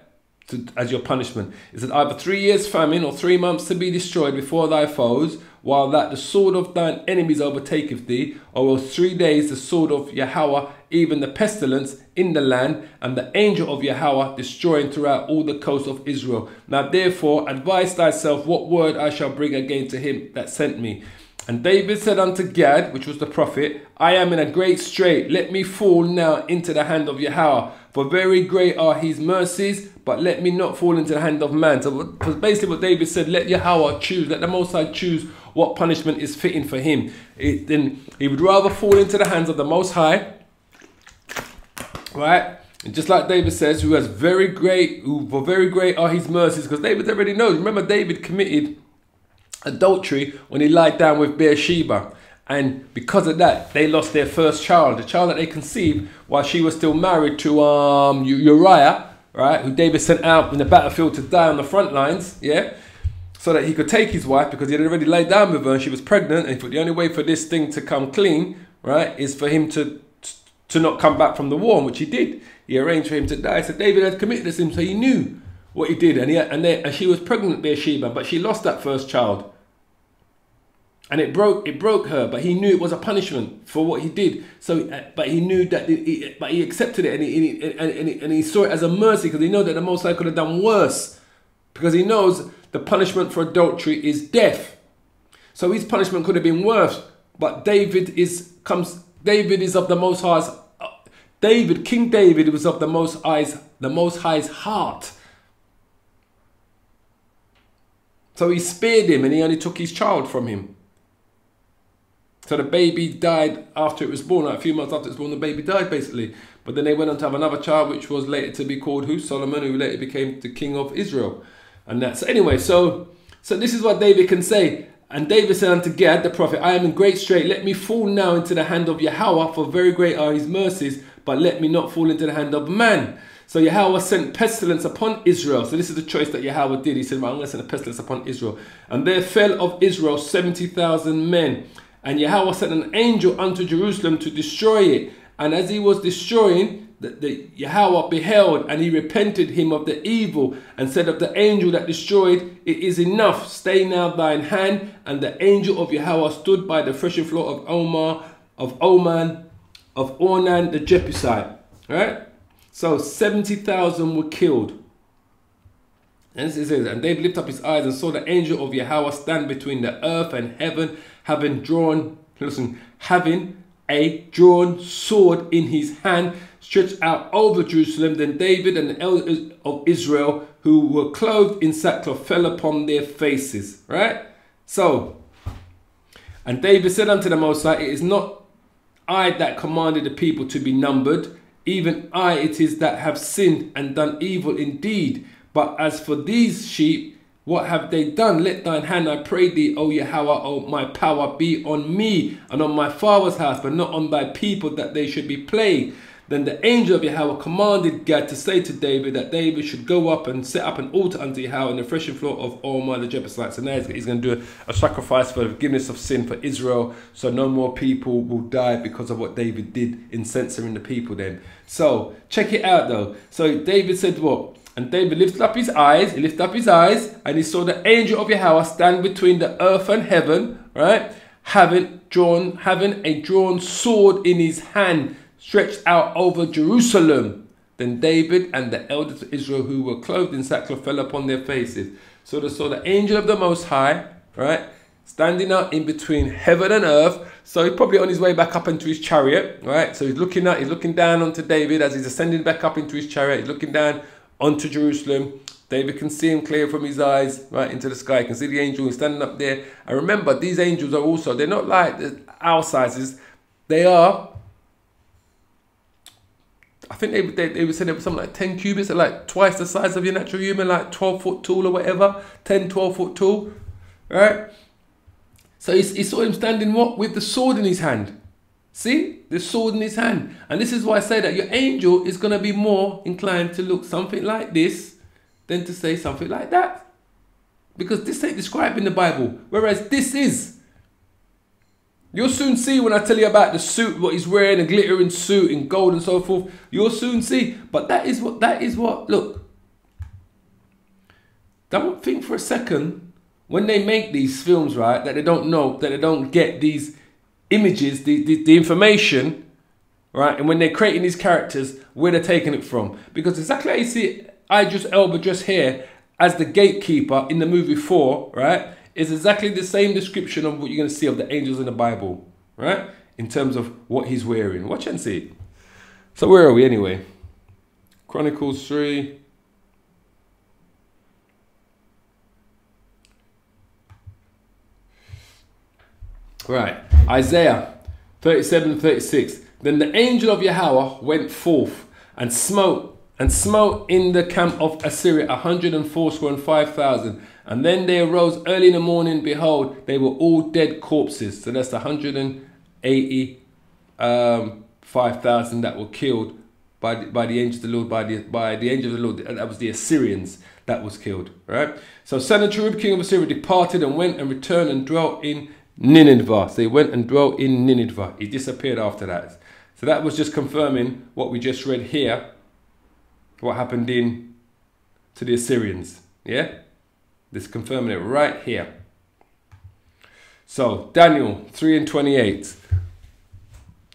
Speaker 1: As your punishment. It said either 3 years famine or 3 months to be destroyed before thy foes, while that the sword of thine enemies overtaketh thee, or else 3 days the sword of Yahweh, even the pestilence in the land, and the angel of Yahweh destroying throughout all the coast of Israel. Now therefore advise thyself what word I shall bring again to him that sent me. And David said unto Gad, which was the prophet, I am in a great strait. Let me fall now into the hand of Yahweh, for very great are his mercies, but let me not fall into the hand of man. So basically what David said, let Yahweh choose, let the Most High choose what punishment is fitting for him. Then he would rather fall into the hands of the Most High, right? And just like David says, for very great are his mercies, because David already knows. Remember, David committed adultery when he lied down with Bathsheba, and because of that they lost their first child, the child that they conceived while she was still married to Uriah, right, who David sent out in the battlefield to die on the front lines, yeah, so that he could take his wife, because he had already laid down with her and she was pregnant, and the only way for this thing to come clean, right, is for him to not come back from the war, which he did. He arranged for him to die. So David had committed this sin, so he knew what he did, and she was pregnant, Bathsheba, but she lost that first child. And it broke her, but he knew it was a punishment for what he did. So, but he knew that, but he accepted it, and he saw it as a mercy, because he knew that the Most High could have done worse, because he knows the punishment for adultery is death. So his punishment could have been worse. But David is of the Most High's. King David was of the Most High's heart. So he spared him, and he only took his child from him. So the baby died after it was born, like a few months after it was born, the baby died basically. But then they went on to have another child, which was later to be called who? Solomon, who later became the king of Israel. And that's anyway, so this is what David can say. And David said unto Gad the prophet, I am in great strait, let me fall now into the hand of Yahweh, for very great are his mercies, but let me not fall into the hand of man. So Yahweh sent pestilence upon Israel. So this is the choice that Yahweh did. He said, well, I'm going to send a pestilence upon Israel. And there fell of Israel 70,000 men. And Yahweh sent an angel unto Jerusalem to destroy it. And as he was destroying, the Yahweh beheld, and he repented him of the evil, and said of the angel that destroyed, it is enough, stay now thine hand. And the angel of Yahweh stood by the threshing floor of Ornan the Jebusite. Right? So 70,000 were killed. And it says, and David lifted up his eyes and saw the angel of Yahweh stand between the earth and heaven, having a drawn sword in his hand, stretched out over Jerusalem. Then David and the elders of Israel, who were clothed in sackcloth, fell upon their faces. Right? So, and David said unto the Most High, it is not I that commanded the people to be numbered, even I it is that have sinned and done evil indeed. But as for these sheep, what have they done? Let thine hand, I pray thee, O Yahweh, O my power, be on me and on my father's house, but not on thy people, that they should be plagued. Then the angel of Yahweh commanded Gad to say to David that David should go up and set up an altar unto Yahweh in the threshing floor of Ornan the Jebusite. So now he's going to do a sacrifice for the forgiveness of sin for Israel, so no more people will die because of what David did in censoring the people then. So check it out though. So David said what? And David lifted up his eyes, and he saw the angel of Yahweh stand between the earth and heaven, right? Having a drawn sword in his hand, stretched out over Jerusalem. Then David and the elders of Israel, who were clothed in sackcloth, fell upon their faces. So they saw the angel of the Most High, right, standing out in between heaven and earth. So he's probably on his way back up into his chariot, right? So he's looking down onto David as he's ascending back up into his chariot. He's looking down onto Jerusalem. David can see him clear from his eyes, right, into the sky. He can see the angel standing up there. And remember, these angels are also, they're not like our sizes. They are, I think they would say they were something like 10 cubits, they're like twice the size of your natural human, like 12 foot tall or whatever, 10, 12 foot tall, right? So he saw him standing what? With the sword in his hand. See? The sword in his hand. And this is why I say that your angel is going to be more inclined to look something like this than to say something like that. Because this ain't described in the Bible. Whereas this is. You'll soon see when I tell you about the suit, what he's wearing, a glittering suit in gold and so forth. You'll soon see. But that is what, look. Don't think for a second when they make these films, right, that they don't know, that they don't get these images, the information, right, and when they're creating these characters, where they're taking it from. Because exactly how you see Idris Elba just here as the gatekeeper in the movie 4, right, is exactly the same description of what you're going to see of the angels in the Bible, right, in terms of what he's wearing. Watch and see. So where are we anyway? Chronicles 3. Right, Isaiah 37:36. Then the angel of Yahweh went forth and smote in the camp of Assyria 185,000. And then they arose early in the morning. Behold, they were all dead corpses. So that's 185,000 that were killed by the angel of the Lord. By the angel of the Lord. That was the Assyrians that was killed. Right. So Sennacherib, king of Assyria, departed and went and returned and dwelt in Nineveh. So he went and dwelt in Nineveh. He disappeared after that. So that was just confirming what we just read here. What happened to the Assyrians. Yeah? This confirming it right here. So Daniel 3:28.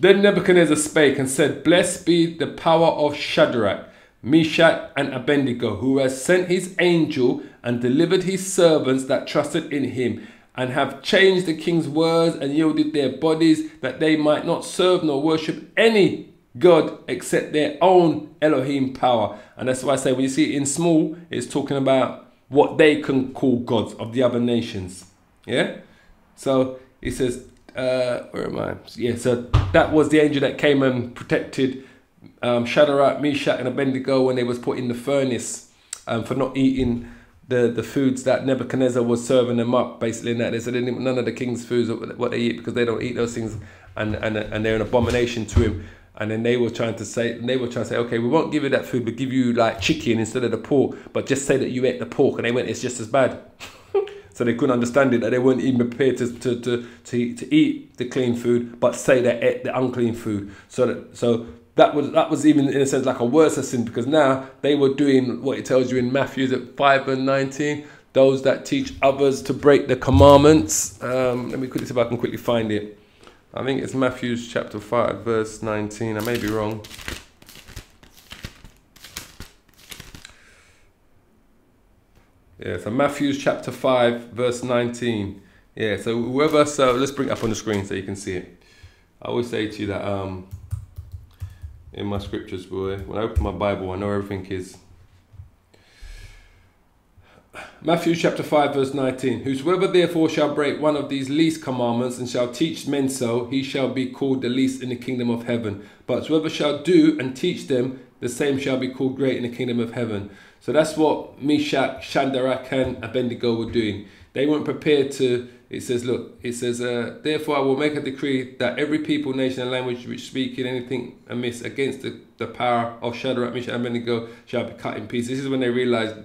Speaker 1: Then Nebuchadnezzar spake and said, Blessed be the power of Shadrach, Meshach, and Abednego, who has sent his angel and delivered his servants that trusted in him, and have changed the king's words and yielded their bodies, that they might not serve nor worship any God except their own Elohim power. And that's why I say when you see it in small, it's talking about what they can call gods of the other nations. Yeah? So it says, where am I? Yeah, so that was the angel that came and protected Shadrach, Meshach, and Abednego when they was put in the furnace for not eating the foods that Nebuchadnezzar was serving them up, basically. In that they said none of the king's foods what they eat, because they don't eat those things, and they're an abomination to him. And then they were trying to say, okay, we won't give you that food, but give you like chicken instead of the pork, but just say that you ate the pork. And they went, it's just as bad. So they couldn't understand it, that they weren't even prepared to eat the clean food, but say they ate the unclean food. So that was even in a sense like a worse sin, because now they were doing what it tells you in Matthew 5:19, those that teach others to break the commandments. Let me quickly see if I can quickly find it. I think it's Matthew chapter 5 verse 19. I may be wrong. Yeah, so Matthew chapter 5 verse 19. Yeah, so let's bring it up on the screen so you can see it. I always say to you that in my scriptures, boy, when I open my Bible, I know everything is. Matthew chapter 5 verse 19. Whosoever therefore shall break one of these least commandments and shall teach men so, he shall be called the least in the kingdom of heaven. But whoever shall do and teach them, the same shall be called great in the kingdom of heaven. So that's what Meshach, Shadrach, and Abednego were doing. They weren't prepared to. It says, look, it says, therefore I will make a decree that every people, nation, and language which speak in anything amiss against the power of Shadrach, Meshach, and Abednego shall be cut in pieces. This is when they realized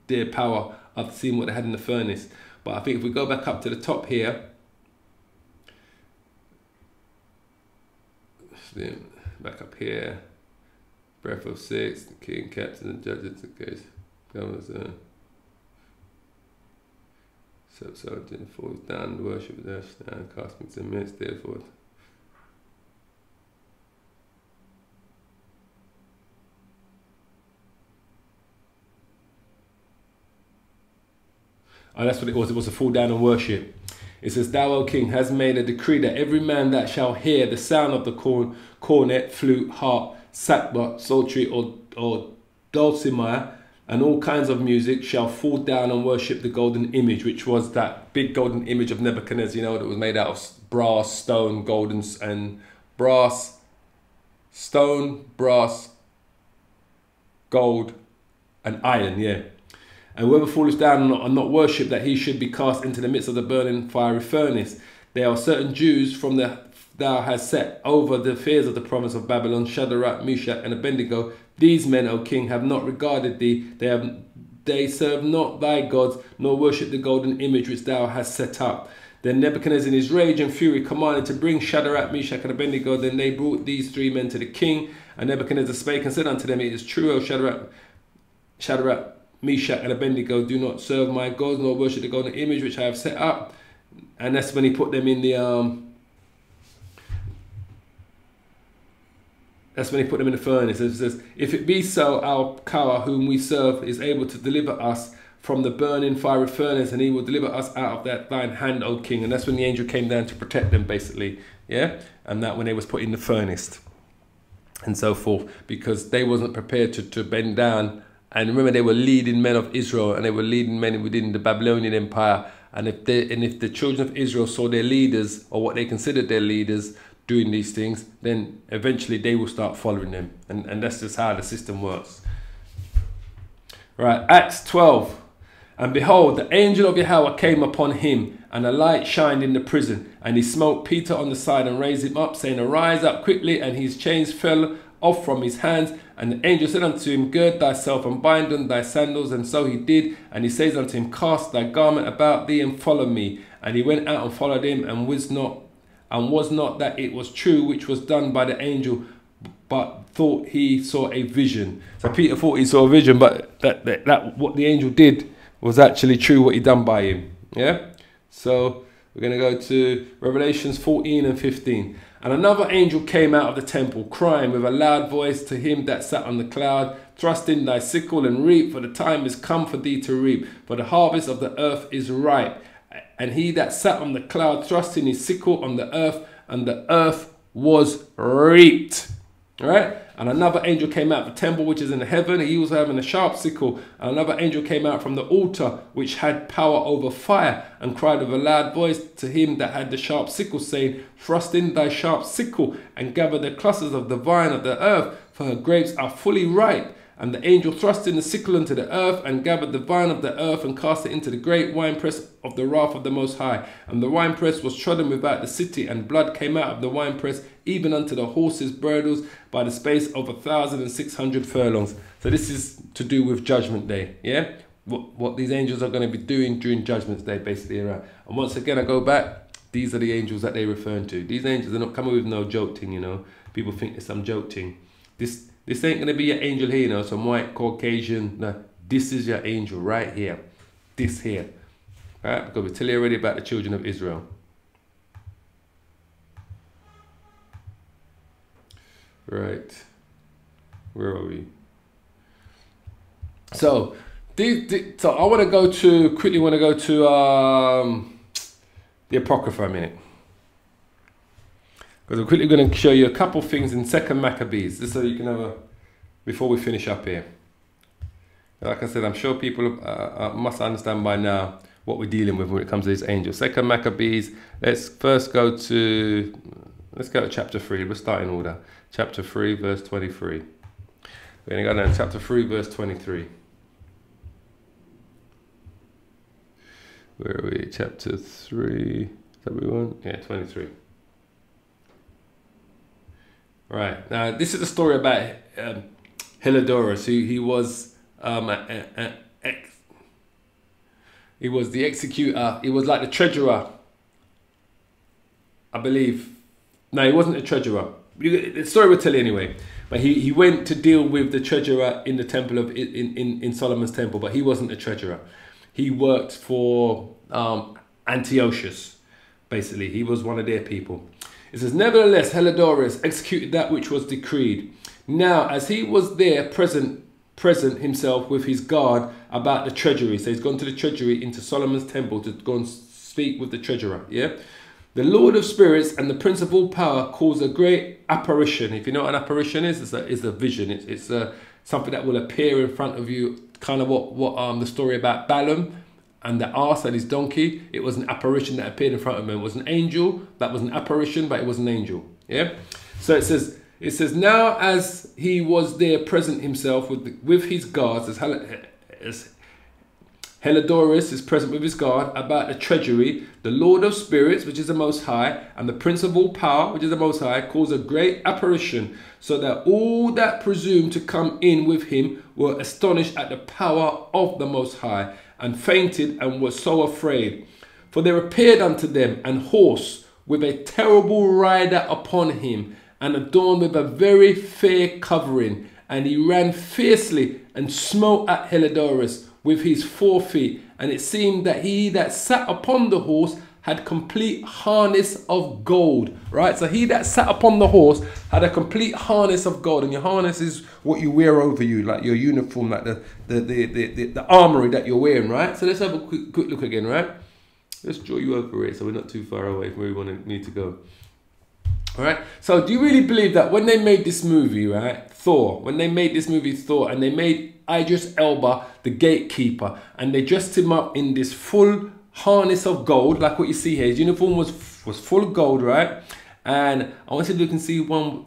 Speaker 1: their power after seeing what they had in the furnace. But I think if we go back up to the top here, back up here, breath of 6, the king, captain, and judges, the case, governors, so didn't fall down, worship there, stand, cast me to the midst, therefore. And that's what it was a fall down and worship. It says, Thou, O king, has made a decree that every man that shall hear the sound of the cornet, flute, harp, sackbut, psaltery, or dulcimer, and all kinds of music, shall fall down and worship the golden image, which was that big golden image of Nebuchadnezzar, you know, that was made out of brass, stone, golden, and brass, stone, brass, gold, and iron, yeah. And whoever falls down and not worship, that he should be cast into the midst of the burning fiery furnace. There are certain Jews from thou hast set over the affairs of the province of Babylon, Shadrach, Meshach, and Abednego. These men, O king, have not regarded thee. They serve not thy gods, nor worship the golden image which thou hast set up. Then Nebuchadnezzar in his rage and fury commanded to bring Shadrach, Meshach, and Abednego. Then they brought these three men to the king. And Nebuchadnezzar spake and said unto them, It is true, O Shadrach, Meshach and Abednego, do not serve my gods nor worship the golden image which I have set up. And that's when he put them in the furnace. It says, if it be so, our power whom we serve is able to deliver us from the burning fiery furnace, and he will deliver us out of thine hand, O king. And that's when the angel came down to protect them, basically. Yeah? And that when they was put in the furnace and so forth, because they wasn't prepared to bend down. And remember, they were leading men of Israel, and they were leading men within the Babylonian Empire. And if the children of Israel saw their leaders, or what they considered their leaders, doing these things, then eventually they will start following them. And that's just how the system works. Right, Acts 12. And behold, the angel of Yahweh came upon him, and a light shined in the prison. And he smote Peter on the side and raised him up, saying, arise up quickly. And his chains fell off from his hands. And the angel said unto him, gird thyself and bind on thy sandals. And so he did. And he says unto him, cast thy garment about thee and follow me. And he went out and followed him, and was not that it was true which was done by the angel, but thought he saw a vision. So Peter thought he saw a vision, but that what the angel did was actually true, what he done by him. Yeah. So we're going to go to Revelations 14 and 15. And another angel came out of the temple, crying with a loud voice to him that sat on the cloud, thrust in thy sickle and reap, for the time is come for thee to reap, for the harvest of the earth is ripe. And he that sat on the cloud thrust in his sickle on the earth, and the earth was reaped. All right. And another angel came out of the temple which is in heaven. He was having a sharp sickle. And another angel came out from the altar which had power over fire, and cried with a loud voice to him that had the sharp sickle, saying, thrust in thy sharp sickle and gather the clusters of the vine of the earth, for her grapes are fully ripe. And the angel thrust in the sickle into the earth, and gathered the vine of the earth, and cast it into the great winepress of the wrath of the Most High. And the winepress was trodden without the city, and blood came out of the winepress, even unto the horses' bridles, by the space of 1,600 furlongs. So this is to do with Judgment Day, yeah? What these angels are going to be doing during Judgment Day, basically. Right? And once again, I go back, these are the angels that they're referring to. These angels are not coming with no joke thing, you know. People think there's some joke thing. This ain't going to be your angel here, you know, some white Caucasian. No, this is your angel right here. This here. All right? Because we tell you already about the children of Israel. Right. Where are we? So, so I want to go to, quickly want to go to the Apocrypha a minute. Because I'm quickly going to show you a couple things in 2 Maccabees, just so you can have a, before we finish up here. Like I said, I'm sure people must understand by now what we're dealing with when it comes to these angels. 2 Maccabees, let's first go to, chapter 3, we'll start in order. Chapter 3, verse 23. We're going to go down to chapter 3, verse 23. Where are we? Chapter 3, is that what we want? Yeah, 23. Right, now this is a story about Heliodorus, who he was the executor, he was like the treasurer, I believe. No, he wasn't a treasurer. The story will tell you anyway. But he went to deal with the treasurer in the temple of in Solomon's temple, but he wasn't a treasurer. He worked for Antiochus, basically. He was one of their people. It says, nevertheless, Heliodorus executed that which was decreed. Now, as he was there present himself with his guard about the treasury. So he's gone to the treasury into Solomon's temple to go and speak with the treasurer. Yeah. The Lord of Spirits and the principal power caused a great apparition. If you know what an apparition is, it's a vision. It's something that will appear in front of you. Kind of what the story about Balaam and the ass and his donkey. It was an apparition that appeared in front of him. It was an angel. That was an apparition, but it was an angel. Yeah. So it says now as he was there present himself with his guards, as Heliodorus is present with his guard about the treasury, the Lord of Spirits, which is the Most High, and the principal power, which is the Most High, caused a great apparition, so that all that presumed to come in with him were astonished at the power of the Most High, and fainted and were so afraid. For there appeared unto them an horse with a terrible rider upon him, and adorned with a very fair covering. And he ran fiercely and smote at Heliodorus with his 4 feet. And it seemed that he that sat upon the horse had complete harness of gold, right? So he that sat upon the horse had a complete harness of gold, and your harness is what you wear over you, like your uniform, like the armory that you're wearing, right? So let's have a quick look again, right? Let's draw you over it so we're not too far away from where we need to go. All right. So do you really believe that when they made this movie, right, Thor, when they made this movie Thor, and they made Idris Elba the gatekeeper, and they dressed him up in this full harness of gold, like what you see here. His uniform was full of gold, right? And I want you to look and see one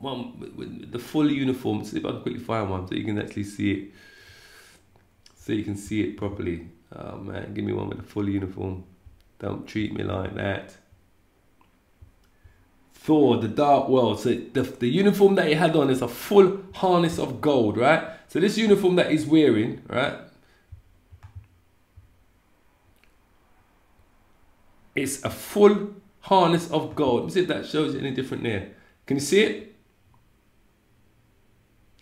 Speaker 1: with the full uniform. See if I can quickly find one so you can actually see it. So you can see it properly. Oh man, give me one with a full uniform. Don't treat me like that. Thor, the Dark World. So the uniform that he had on is a full harness of gold, right? So this uniform that he's wearing, right? It's a full harness of gold. Let me see if that shows you any different there. Can you see it?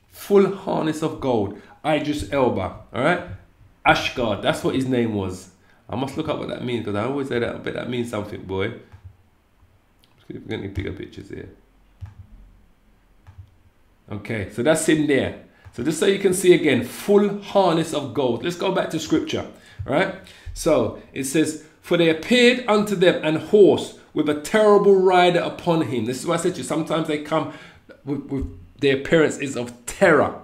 Speaker 1: Full harness of gold. Idris Elba, all right? Asgard, that's what his name was. I must look up what that means because I always say that. I bet that means something, boy. We're going to bigger pictures here. Okay, so that's in there. So just so you can see again, full harness of gold. Let's go back to scripture, right? So it says, for they appeared unto them an horse with a terrible rider upon him. This is what I said to you. Sometimes they come with the appearance is of terror,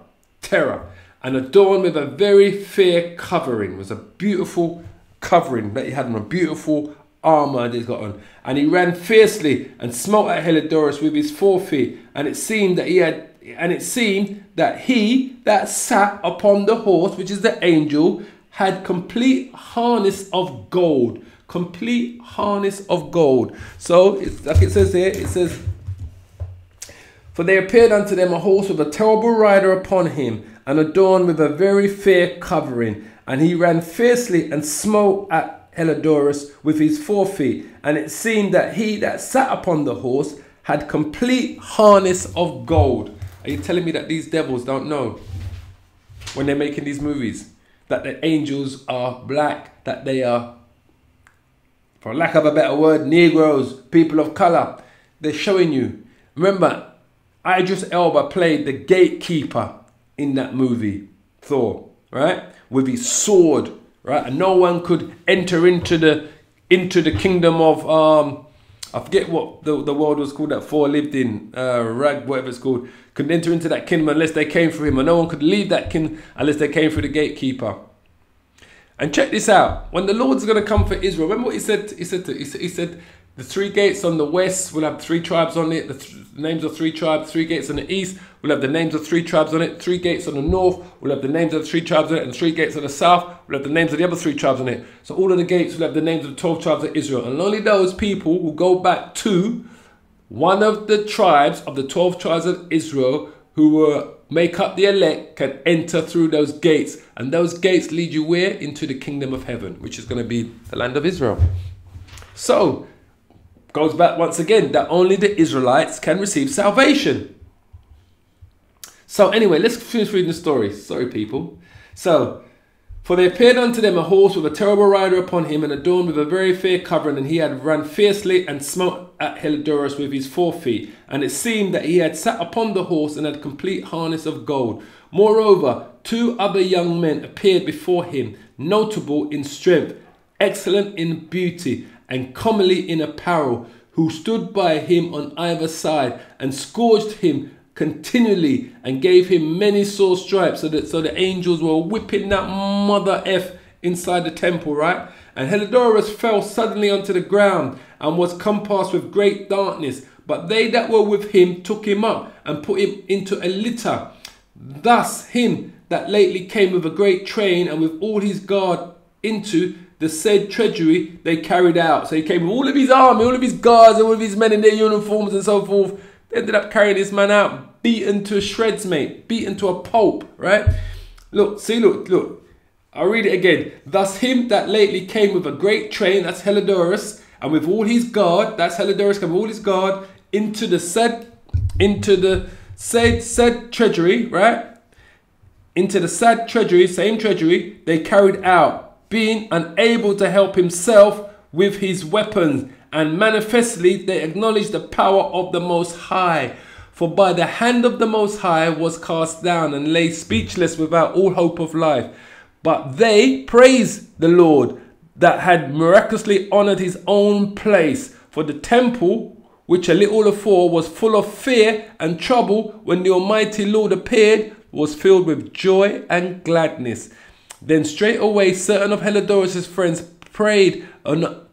Speaker 1: and adorned with a very fair covering. It was a beautiful covering that he had on, a beautiful armor that he's got on. And he ran fiercely and smote at Heliodorus with his 4 feet. And it seemed that he that sat upon the horse, which is the angel, had complete harness of gold. Complete harness of gold. So, it's like it says here, it says, for they appeared unto them a horse with a terrible rider upon him, and adorned with a very fair covering. And he ran fiercely and smote at Heliodorus with his 4 feet. And it seemed that he that sat upon the horse had complete harness of gold. Are you telling me that these devils don't know when they're making these movies that the angels are black, that they are, for lack of a better word, Negroes, people of color? They're showing you. Remember, Idris Elba played the gatekeeper in that movie, Thor, right? With his sword, right? And no one could enter into the kingdom of I forget what the world was called that Thor lived in, Rag, whatever it's called, couldn't enter into that kingdom unless they came through him, and no one could leave that kingdom unless they came through the gatekeeper. And check this out: when the Lord's going to come for Israel, remember what he said? He said the 3 gates on the west will have 3 tribes on it. The names of 3 tribes. 3 gates on the east will have the names of 3 tribes on it. 3 gates on the north will have the names of the 3 tribes on it. And 3 gates on the south will have the names of the other 3 tribes on it. So all of the gates will have the names of the 12 tribes of Israel. And only those people who go back to one of the tribes of the 12 tribes of Israel who make up the elect can enter through those gates. And those gates lead you where? Into the kingdom of heaven, which is going to be the land of Israel. So, goes back once again that only the Israelites can receive salvation. So anyway, let's finish reading the story. Sorry, people. So, for they appeared unto them a horse with a terrible rider upon him, and adorned with a very fair covering, and he had run fiercely and smote at Heliodorus with his 4 feet. And it seemed that he had sat upon the horse and had complete harness of gold. Moreover, 2 other young men appeared before him, notable in strength, excellent in beauty, and comely in apparel, who stood by him on either side, and scourged him continually, and gave him many sore stripes. So the angels were whipping that mother F inside the temple, right? And Heliodorus fell suddenly onto the ground, and was compassed with great darkness. But they that were with him took him up, and put him into a litter. Thus him that lately came with a great train, and with all his guard, into the said treasury they carried out. So he came with all of his army, all of his guards, all of his men in their uniforms and so forth. They ended up carrying this man out, beaten to shreds, mate, beaten to a pulp, right? Look, see, look. I'll read it again. Thus him that lately came with a great train, that's Heliodorus, and with all his guard, that's Heliodorus, came with all his guard, into the said treasury, right? into the sad treasury, same treasury, they carried out, being unable to help himself with his weapons. And manifestly they acknowledged the power of the Most High. For by the hand of the Most High was cast down, and lay speechless without all hope of life. But they praised the Lord that had miraculously honored his own place. For the temple, which a little afore was full of fear and trouble, when the Almighty Lord appeared, was filled with joy and gladness. Then straightway certain of Heliodorus' friends prayed on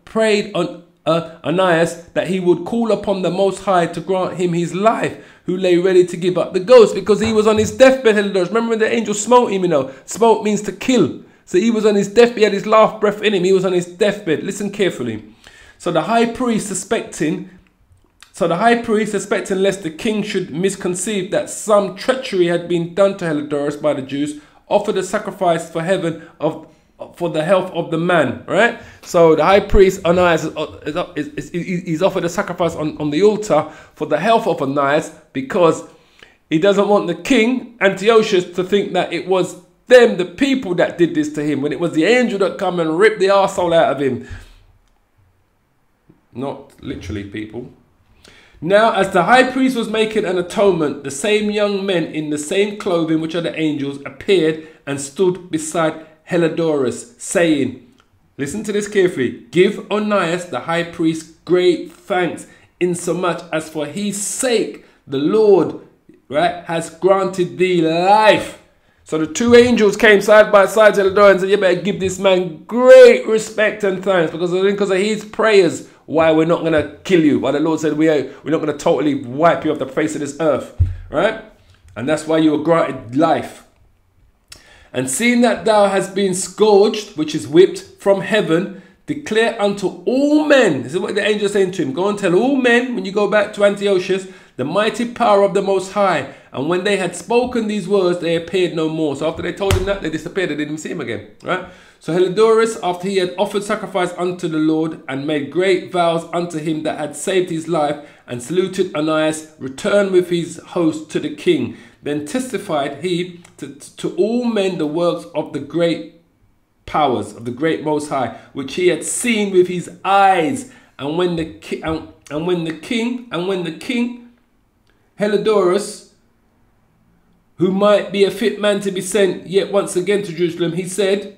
Speaker 1: Onias that he would call upon the Most High to grant him his life, who lay ready to give up the ghost, because he was on his deathbed. Heliodorus, remember when the angel smote him, you know, smote means to kill. So he was on his deathbed, he had his last breath in him, he was on his deathbed. Listen carefully. So the high priest suspecting lest the king should misconceive that some treachery had been done to Heliodorus by the Jews, offered a sacrifice for heaven for the health of the man, right? So the high priest Onias he's offered a sacrifice on the altar for the health of Onias, because he doesn't want the king Antiochus to think that it was them, the people, that did this to him, when it was the angel that come and ripped the arsehole out of him. Not literally, people. Now, as the high priest was making an atonement, the same young men in the same clothing which are the angels appeared and stood beside Heliodorus, saying, listen to this carefully, give Onias the high priest great thanks, insomuch as for his sake the Lord, right, has granted thee life. So the two angels came side by side to Heliodorus and said, you better give this man great respect and thanks, because of his prayers, why we're not going to kill you. Why the Lord said we're not going to totally wipe you off the face of this earth, right? And that's why you were granted life. And seeing that thou hast been scourged, which is whipped, from heaven, declare unto all men, this is what the angel is saying to him, go and tell all men, when you go back to Antiochus, the mighty power of the Most High. And when they had spoken these words, they appeared no more. So after they told him that, they disappeared. They didn't see him again, right? So Heliodorus, after he had offered sacrifice unto the Lord, and made great vows unto him that had saved his life, and saluted Onias, returned with his host to the king. Then testified he to all men the works of the great powers of the great Most High, which he had seen with his eyes. And when the king Heliodorus, who might be a fit man to be sent yet once again to Jerusalem, he said,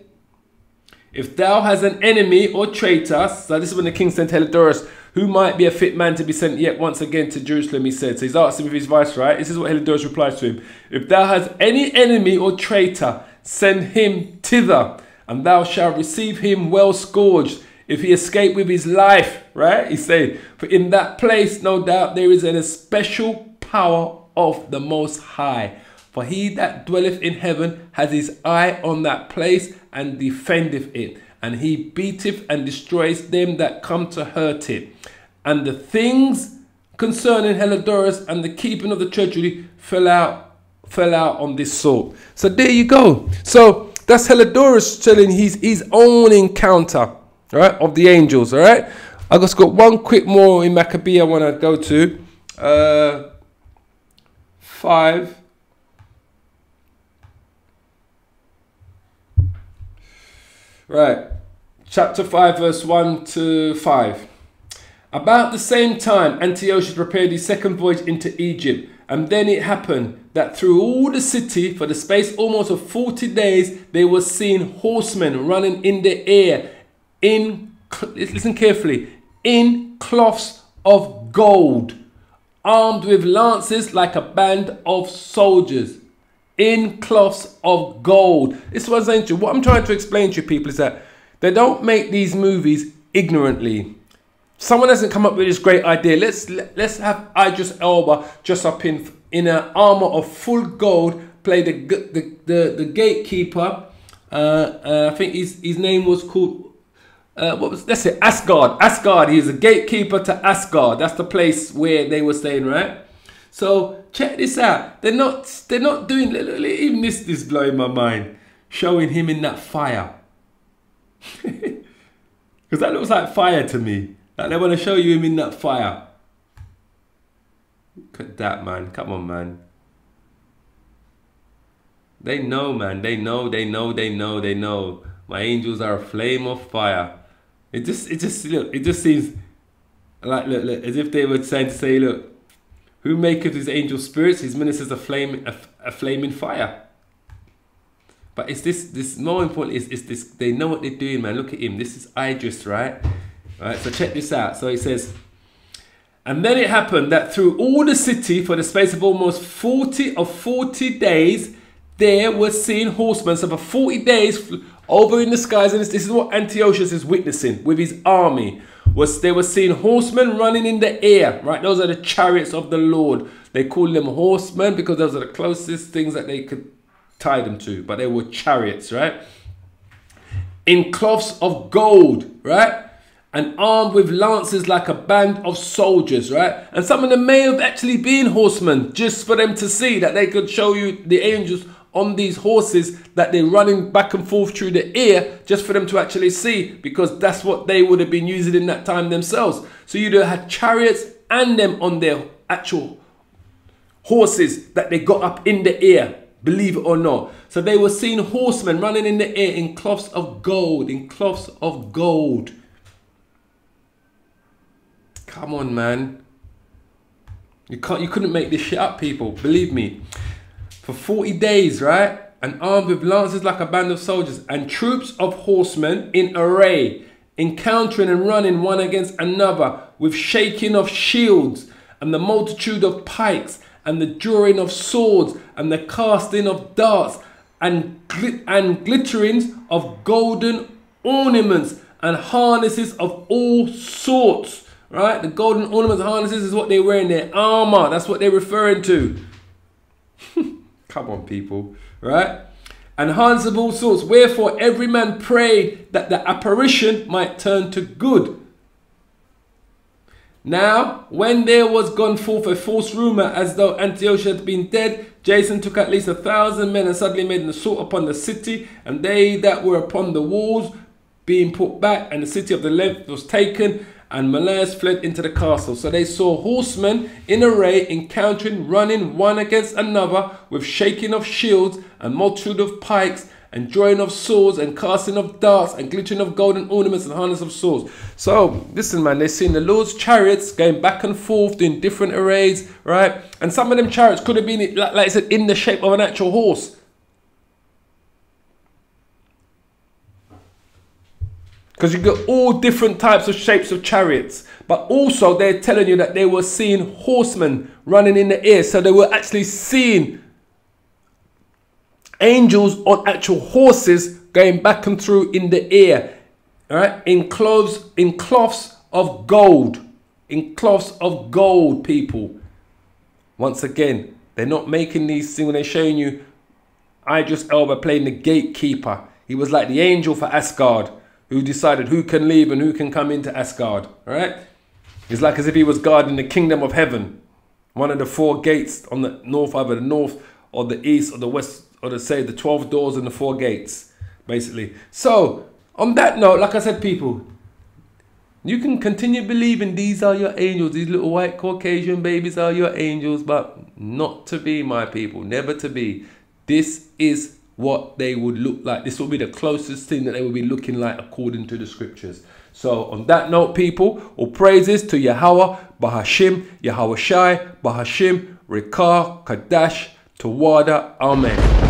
Speaker 1: if thou hast an enemy or traitor, so this is when the king sent Heliodorus, who might be a fit man to be sent yet once again to Jerusalem, he said. So he's asking with his viceroy. This is what Heliodorus replies to him. If thou hast any enemy or traitor, send him thither, and thou shalt receive him well scourged, if he escape with his life, right? He's saying, for in that place, no doubt, there is an especial power of the Most High. For he that dwelleth in heaven has his eye on that place, and defendeth it. And he beateth and destroys them that come to hurt it. And the things concerning Heliodorus and the keeping of the treasury fell out on this sort. So there you go. So that's Heliodorus telling his own encounter, right, of the angels. All right. I just got one quick more in Maccabee I want to go to. 5. Right, chapter 5, verse 1 to 5. About the same time, Antiochus prepared his second voyage into Egypt. And then it happened that through all the city, for the space almost of 40 days, they were seen horsemen running in the air, listen carefully, in cloths of gold, armed with lances like a band of soldiers. In cloths of gold. This was ancient. What I'm trying to explain to you people is that they don't make these movies ignorantly. Someone hasn't come up with this great idea. Let's have Idris Elba just up in an armor of full gold, play the gatekeeper. I think his name was called let's say Asgard. Asgard. He's a gatekeeper to Asgard. That's the place where they were staying, right? So check this out. They're not doing, even this is blowing my mind, showing him in that fire. Because that looks like fire to me. Like they want to show you him in that fire. Look at that, man. Come on, man. They know, man. They know. My angels are a flame of fire. It just seems like, look, as if they were trying to say, look, who maketh his angel spirits, his ministers a flaming fire. But it's this more important is this, they know what they're doing, man. Look at him. This is Idris, right? Right, so check this out. So he says, and then it happened that through all the city for the space of almost 40 days, there was seen horsemen. So for 40 days over in the skies, and this is what Antiochus is witnessing with his army. They were seeing horsemen running in the air, right? Those are the chariots of the Lord. They call them horsemen because those are the closest things that they could tie them to. But they were chariots, right? In cloths of gold, right? And armed with lances like a band of soldiers, right? And some of them may have actually been horsemen, just for them to see that they could show you the angels on these horses that they're running back and forth through the air, just for them to actually see, because that's what they would have been using in that time themselves. So you'd have had chariots and them on their actual horses that they got up in the air, believe it or not. So they were seeing horsemen running in the air in cloths of gold, Come on, man. You couldn't make this shit up, people. Believe me. For 40 days, right? And armed with lances like a band of soldiers, and troops of horsemen in array, encountering and running one against another, with shaking of shields, and the multitude of pikes, and the drawing of swords, and the casting of darts, and glitterings of golden ornaments, and harnesses of all sorts. Right? The golden ornaments and harnesses is what they wear in their armor. That's what they're referring to. Come on, people. Right? And harnesses of all sorts. Wherefore every man prayed that the apparition might turn to good. Now, when there was gone forth a false rumour as though Antiochus had been dead, Jason took at least 1,000 men and suddenly made an assault upon the city, and they that were upon the walls being put back, and the city of the left was taken, and Menelaus fled into the castle. So they saw horsemen in array, encountering, running one against another, with shaking of shields, and multitude of pikes, and drawing of swords, and casting of darts, and glittering of golden ornaments, and harness of swords. So, listen, man, they've seen the Lord's chariots going back and forth in different arrays, right? And some of them chariots could have been, like I said, in the shape of an actual horse. Because you got all different types of shapes of chariots. But also they're telling you that they were seeing horsemen running in the air. So they were actually seeing angels on actual horses going back and through in the air. Alright? In cloths of gold. In cloths of gold, people. Once again, they're not making these things when they're showing you Idris Elba playing the gatekeeper. He was like the angel for Asgard, who decided who can leave and who can come into Asgard, right? It's like as if he was guarding the kingdom of heaven. One of the 4 gates on the north, either the north or the east or the west, or the 12 doors and the 4 gates, basically. So, on that note, like I said, people, you can continue believing these are your angels. These little white Caucasian babies are your angels, but not to be, my people, never to be. This is what they would look like. This will be the closest thing that they will be looking like according to the scriptures. So on that note, people, all praises to Yahweh, Bahashim, Yahweh Shai, Bahashim, Rekah, Kadash, Tawada, Amen.